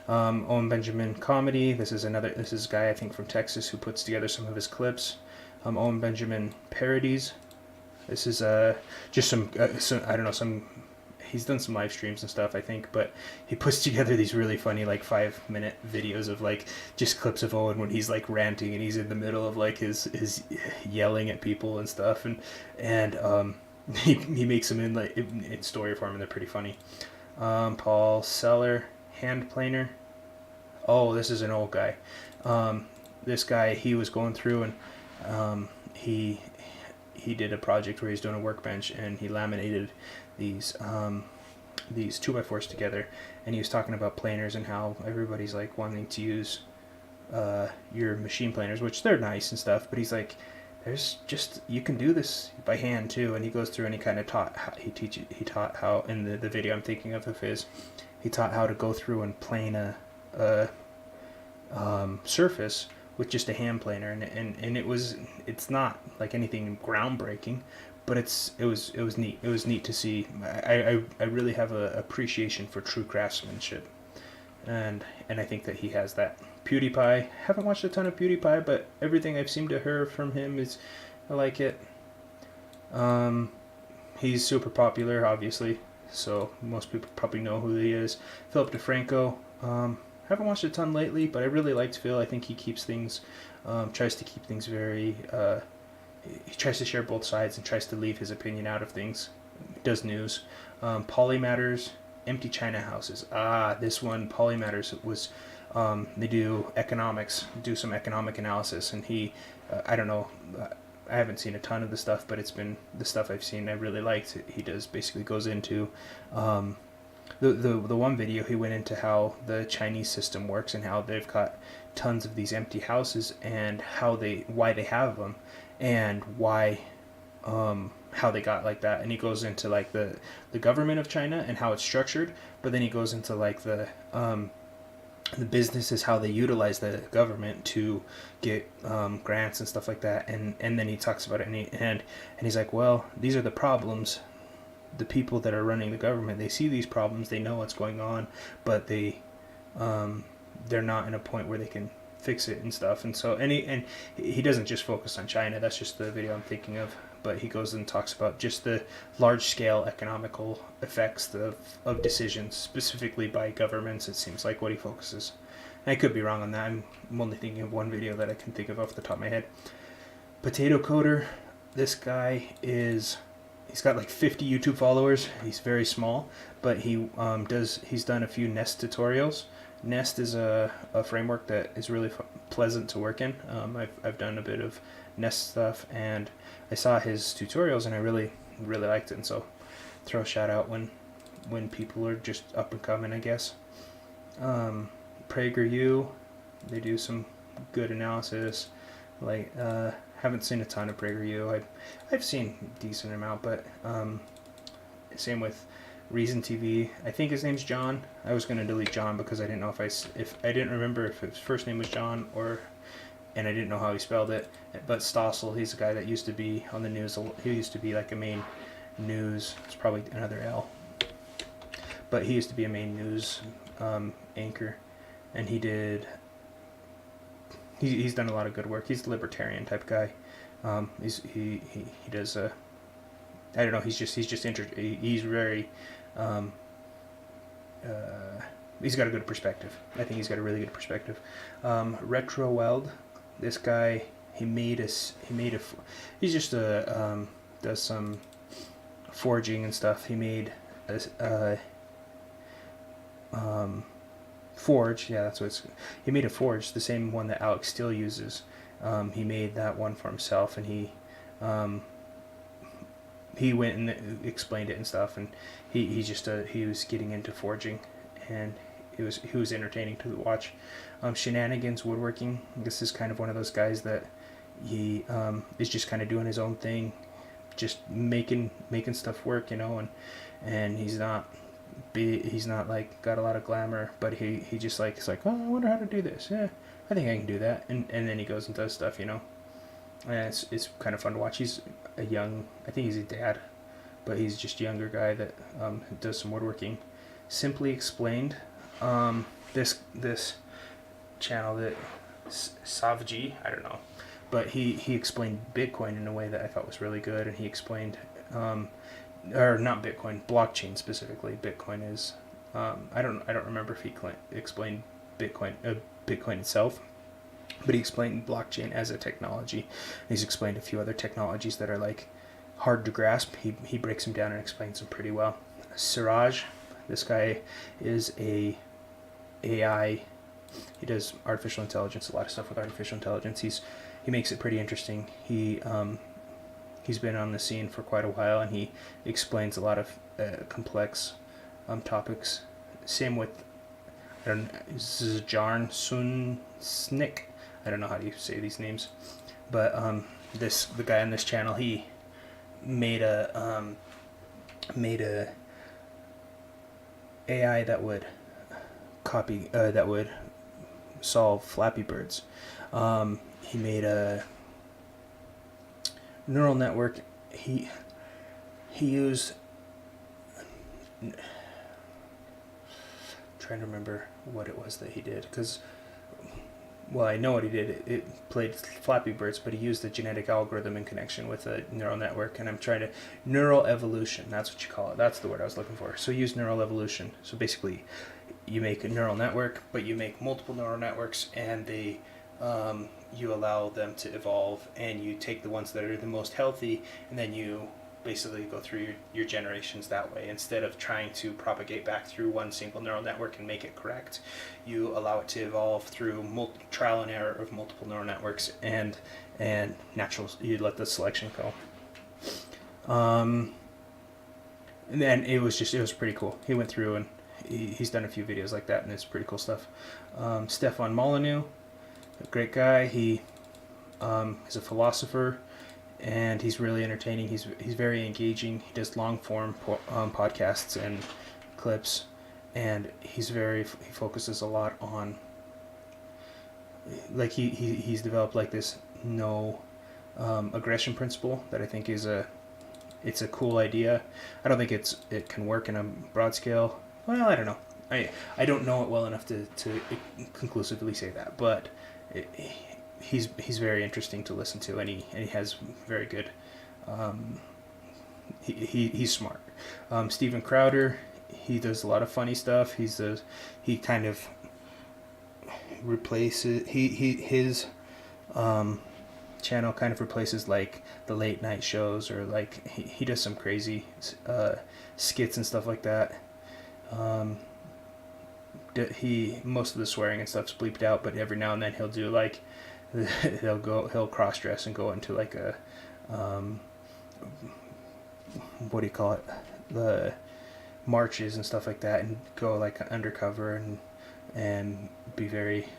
A: Owen Benjamin comedy. This is a guy, I think, from Texas, who puts together some of his clips. Owen Benjamin parodies. This is just some I don't know, he's done some live streams and stuff, I think, but he puts together these really funny 5-minute videos of just clips of Owen when he's ranting, and he's in the middle of his yelling at people and stuff, and he makes them in story form, and they're pretty funny. Paul Seller, hand planer. Oh, this is an old guy. This guy, he was going through, and he did a project where he's doing a workbench, and he laminated these 2x4s together, and he was talking about planers and how everybody's wanting to use your machine planers, which they're nice and stuff, but he's like, you can do this by hand too. And he goes through and he kind of taught how in the video I'm thinking of his, he taught how to go through and plane a surface with just a hand planer, and it's not anything groundbreaking, but it was neat. It was neat to see. I really have a appreciation for true craftsmanship, and I think that he has that. PewDiePie, haven't watched a ton of PewDiePie, but everything I've seemed to hear from him I like it. he's super popular, obviously, so most people probably know who he is. Philip DeFranco. Haven't watched a ton lately, but I really liked Phil. I think he keeps things, tries to keep things very. He tries to share both sides and tries to leave his opinion out of things. Does news. Polymatters, Empty China Houses. This one, Polymatters, was. They do economics, do some economic analysis, and he, I don't know, I haven't seen a ton of the stuff, but it's been the stuff I've seen I really liked. He does basically goes into the one video he went into how the Chinese system works and how they've got tons of these empty houses and why they have them and why how they got like that. And he goes into like the government of China and how it's structured, but then he goes into like the business is how they utilize the government to get grants and stuff like that, and then he talks about it, and he's like, well, these are the problems. The people that are running the government, they see these problems, they know what's going on, but they're not in a point where they can fix it and stuff. And so and he doesn't just focus on China. That's just the video I'm thinking of. But he goes and talks about just the large-scale economical effects of decisions, specifically by governments. It seems like what he focuses. And I could be wrong on that. I'm only thinking of one video that I can think of off the top of my head. Potato Coder. This guy he's got like 50 YouTube followers. He's very small, but he's done a few Nest tutorials. Nest is a framework that is really pleasant to work in. I've done a bit of Nest stuff, and I saw his tutorials and I really liked it, and so throw a shout out when people are just up and coming, I guess. PragerU, they do some good analysis. Like haven't seen a ton of PragerU. I've seen a decent amount, but same with Reason TV. I think his name's John. I was gonna delete John because I didn't know if I didn't remember if his first name was John and I didn't know how he spelled it. But Stossel, he's a guy that used to be on the news. He used to be like a main news. It's probably another L. But he used to be a main news anchor, and he's done a lot of good work. He's a libertarian type guy. He does I don't know. He's very he's got a good perspective. I think he's got a really good perspective. RetroWeld. This guy, he's just does some forging and stuff. He made a forge. Yeah, that's what it's. He made a forge, the same one that Alex Steele uses. He made that one for himself, and he went and explained it and stuff. And he was getting into forging, and he was entertaining to watch. Shenanigans Woodworking. This is kind of one of those guys that he is just kind of doing his own thing, just making stuff work, and he's not like got a lot of glamour, but he just like he's like, oh, I wonder how to do this. Yeah, I think I can do that, and then he goes and does stuff, and it's kind of fun to watch. He's I think he's a dad, but he's just a younger guy that does some woodworking. Simply Explained. This channel that Savji, I don't know, but he explained Bitcoin in a way that I thought was really good, and he explained or not Bitcoin, blockchain specifically. Bitcoin is I don't remember if he explained Bitcoin itself, but he explained blockchain as a technology. He's explained a few other technologies that are like hard to grasp. He breaks them down and explains them pretty well. Siraj, this guy is a AI. He does artificial intelligence, a lot of stuff with artificial intelligence. He makes it pretty interesting. He's been on the scene for quite a while, and he explains a lot of complex topics. Same with Jarn Sun Snick. I don't know how you say these names, but the guy on this channel, he made a AI that would solve Flappy Birds. He made a neural network. He used. I'm trying to remember what it was that he did, because well, I know what he did. It played Flappy Birds, but he used a genetic algorithm in connection with a neural network. And I'm trying to neural evolution. That's what you call it. That's the word I was looking for. So use neural evolution. So basically, you make a neural network, but you make multiple neural networks, and you allow them to evolve, and you take the ones that are the most healthy, and then you basically go through your generations that way. Instead of trying to propagate back through one single neural network and make it correct, you allow it to evolve through trial and error of multiple neural networks, and you let the selection go. And then it was pretty cool. He went through and he's done a few videos like that, and it's pretty cool stuff. Stefan Molyneux, a great guy. He is a philosopher, and he's really entertaining. He's very engaging. He does long form podcasts and clips, and he focuses a lot on, like, he's developed like this no aggression principle that I think it's a cool idea. I don't think it can work in a broad scale. Well, I don't know. I don't know it well enough to conclusively say that, but he's very interesting to listen to, and he has very good. He's smart. Steven Crowder, he does a lot of funny stuff. He kind of replaces his channel kind of replaces like the late night shows, or like he does some crazy skits and stuff like that. Most of the swearing and stuff's bleeped out, but every now and then he'll do like he'll cross dress and go into like a what do you call it, the marches and stuff like that, and go like undercover and be very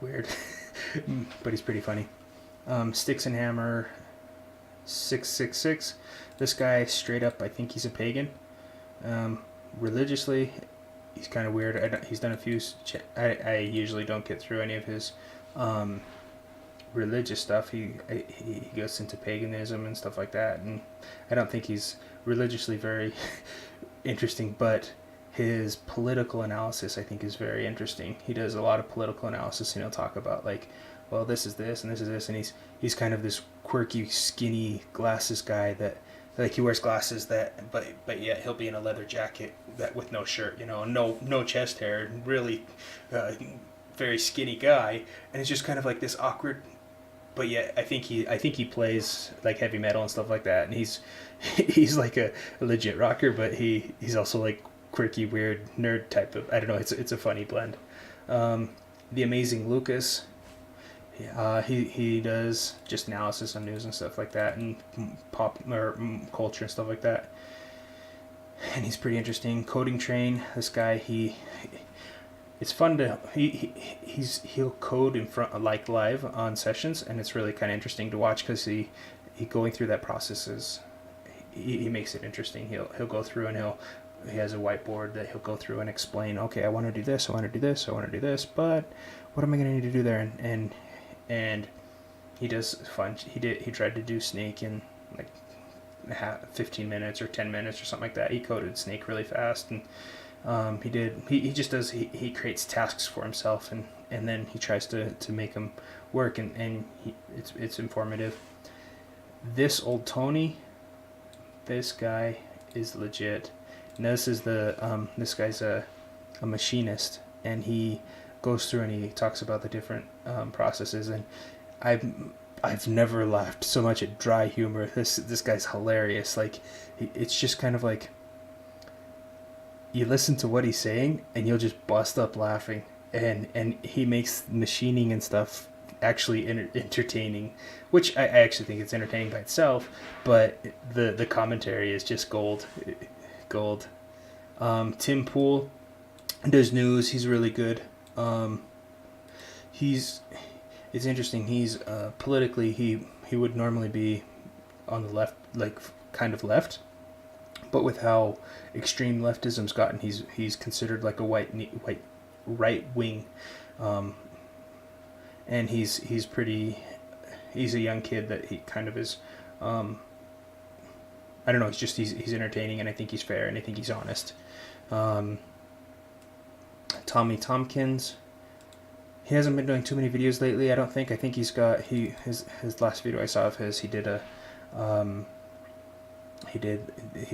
A: weird. But he's pretty funny. Sticks and Hammer 666. This guy straight up, I think he's a pagan. Religiously, he's kind of weird. He's done a few. I usually don't get through any of his religious stuff. He goes into paganism and stuff like that, and I don't think he's religiously very interesting. But his political analysis, I think, is very interesting. He does a lot of political analysis, and he'll talk about like, well, this is this and this is this, and he's kind of this quirky, skinny glasses guy that. Like, he wears glasses but yet he'll be in a leather jacket that with no shirt, no chest hair, really very skinny guy, and it's just kind of like this awkward. But yet I think he plays like heavy metal and stuff like that, and he's like a legit rocker, but he's also like quirky, weird nerd type of. I don't know. It's a funny blend. The Amazing Lucas. He does just analysis on news and stuff like that, and pop or culture and stuff like that, and he's pretty interesting. Coding Train, this guy, it's fun to he'll code in front, like, live on sessions, and it's really kind of interesting to watch, because he going through that process is he makes it interesting. He'll go through, and he has a whiteboard that he'll go through and explain, okay, I want to do this, I want to do this, I want to do this, but what am I going to need to do there? And he does fun. He tried to do Snake in like 15 minutes or 10 minutes or something like that. He coded Snake really fast, and he just does. He creates tasks for himself, and then he tries to make them work, and it's informative. This old Tony, this guy is legit. And this is this guy's a machinist, and he goes through and he talks about the different processes, and I've never laughed so much at dry humor. This guy's hilarious. Like, it's just kind of like you listen to what he's saying and you'll just bust up laughing, and he makes machining and stuff actually entertaining, which I actually think it's entertaining by itself, but the commentary is just gold. Tim Pool does news. He's really good. It's interesting. He's politically he would normally be on the left, like kind of left, but with how extreme leftism's gotten, he's considered like a white right wing, and he's a young kid that he kind of is. I don't know. He's entertaining, and I think he's fair, and I think he's honest. Tom Tommy Tompkins. He hasn't been doing too many videos lately, I don't think. I think his last video I saw of his, he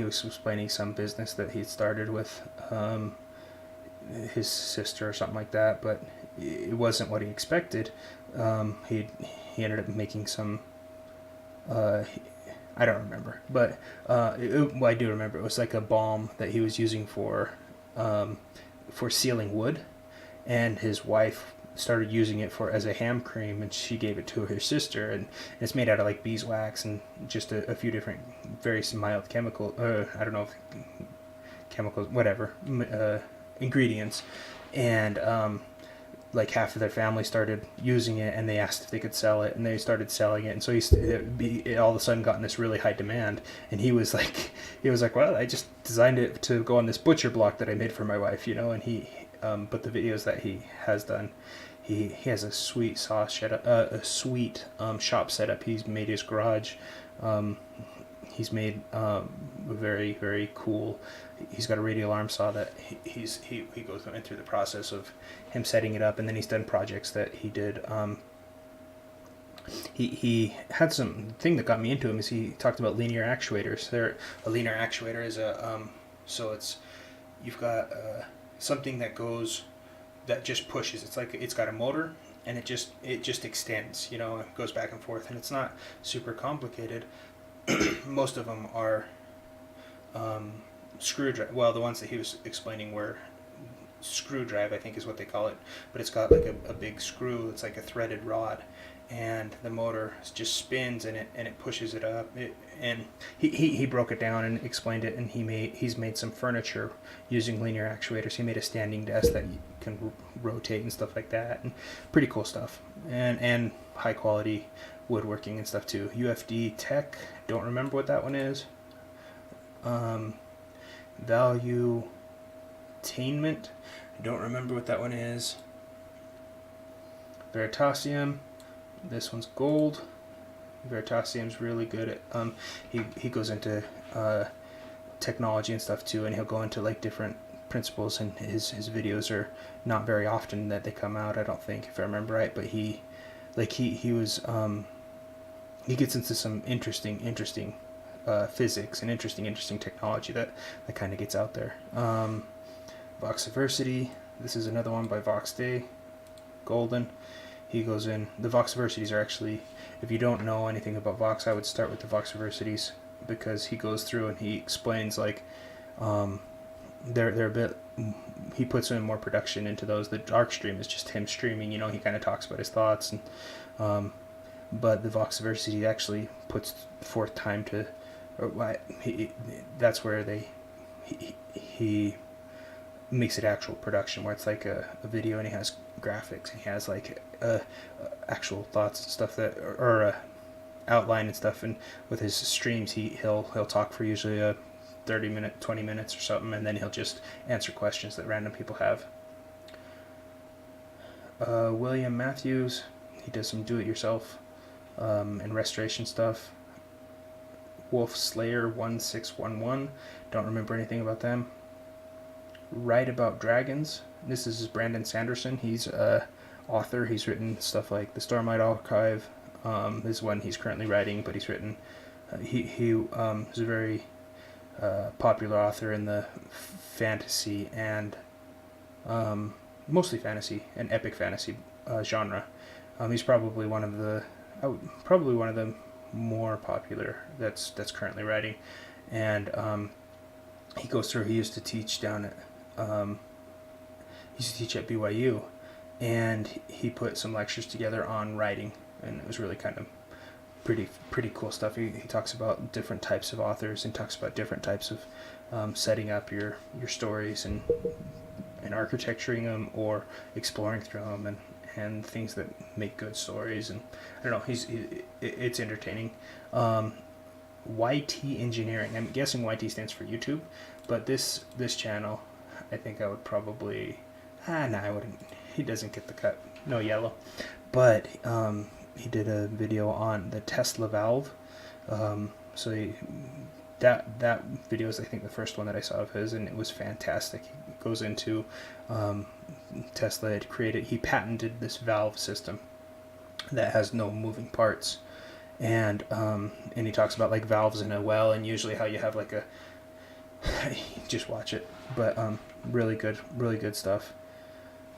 A: was explaining some business that he started with his sister or something like that, but it wasn't what he expected. He ended up making some I don't remember, but well, I do remember it was like a balm that he was using for sealing wood, and his wife started using it as a ham cream, and she gave it to her sister, and it's made out of like beeswax and just a few different very mild chemical I don't know if chemicals, whatever, ingredients, and like half of their family started using it, and they asked if they could sell it, and they started selling it, and so it all of a sudden got in this really high demand, and he was like, well, I just designed it to go on this butcher block that I made for my wife, and he, but the videos that he has done, he has a sweet shop set up. He's made his garage. He's made very, very cool. He's got a radial arm saw that he goes through the process of him setting it up, and then he's done projects that he did. He had some thing that got me into him is he talked about linear actuators. A linear actuator is so you've got something that just pushes. It's like it's got a motor, and it just extends. It goes back and forth, and it's not super complicated. Most of them are screwdriver. Well, the ones that he was explaining were screw drive, I think is what they call it. But it's got like a big screw. It's like a threaded rod, and the motor just spins, and it pushes it up. And he broke it down and explained it, and he's made some furniture using linear actuators. He made a standing desk that you can rotate and stuff like that, and pretty cool stuff, and high quality woodworking and stuff too. UFD Tech, don't remember what that one is. Valuetainment, I don't remember what that one is. Veritasium, this one's gold. Veritasium's really good at he goes into technology and stuff too, and he'll go into like different principles, and his videos are not very often that they come out, I don't think, if I remember right, but he gets into some interesting physics and interesting technology that kind of gets out there. Voxiversity, this is another one by Vox Day, Golden. He goes in, the Voxiversities are actually, if you don't know anything about Vox, I would start with the Voxiversities, because he goes through and he explains like they're a bit, he puts in more production into those. The dark stream is just him streaming, he kind of talks about his thoughts, and but the Voxiversity actually puts forth time to, that's where he makes it actual production, where it's like a video, and he has graphics, and he has like actual thoughts and stuff that, or outline and stuff, and with his streams he'll talk for usually a 20 minutes or something, and then he'll just answer questions that random people have. William Matthews, he does some do-it-yourself and restoration stuff. Wolf Slayer 1611, don't remember anything about them. Write About Dragons, this is Brandon Sanderson. He's a author. He's written stuff like the Stormlight Archive. This is one he's currently writing, but he's written he is a very popular author in the fantasy and mostly fantasy and epic fantasy genre. He's probably one of the more popular that's currently writing, and he goes through. He used to teach at BYU, and he put some lectures together on writing, and it was really kind of pretty cool stuff. He talks about different types of authors, and talks about different types of setting up your stories and architecturing them or exploring through them, and things that make good stories. And I don't know, it's entertaining. YT Engineering, I'm guessing YT stands for YouTube, but this channel, I think I would probably, I wouldn't, he doesn't get the cut, no yellow, but he did a video on the Tesla valve, so that video is, I think, the first one that I saw of his, and it was fantastic. He goes into Tesla had created, he patented this valve system that has no moving parts. And he talks about like valves in a well, and usually how you have like a just watch it, but really good stuff.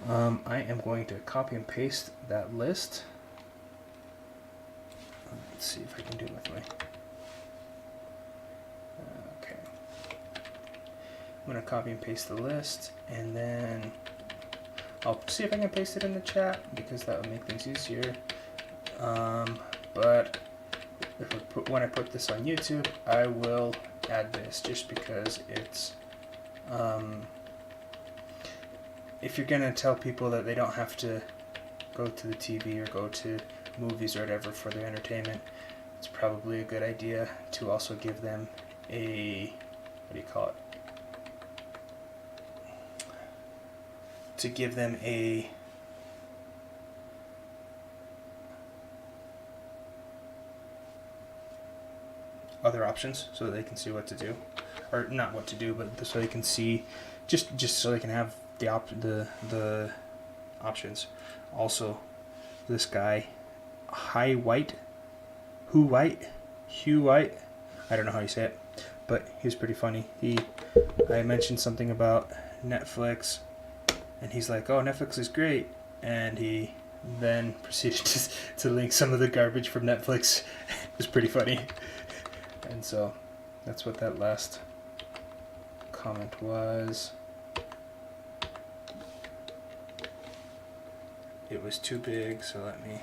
A: I am going to copy and paste that list. Let's see if I can do it with my okay. I'm going to copy and paste the list, and then I'll see if I can paste it in the chat, because that would make things easier. But when I put this on YouTube, I will add this, just because it's if you're gonna tell people that they don't have to go to the TV or go to movies or whatever for their entertainment, it's probably a good idea to also give them a, what do you call it? To give them a other options, so that they can see what to do, or not what to do, but so they can see, just so they can have the options. Also, this guy, Hugh White, I don't know how you say it, but he was pretty funny. I mentioned something about Netflix, and he's like, "Oh, Netflix is great," and he then proceeded to link some of the garbage from Netflix. It was pretty funny. And so that's what that last comment was. It was too big, so let me...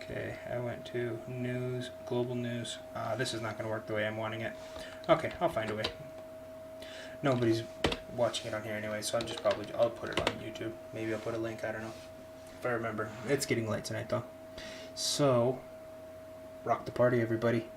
A: Okay, I went to news, global news. This is not going to work the way I'm wanting it. Okay, I'll find a way. Nobody's watching it on here anyway, so I'll put it on YouTube. Maybe I'll put a link, I don't know. If I remember. It's getting late tonight though. So, rock the party, everybody.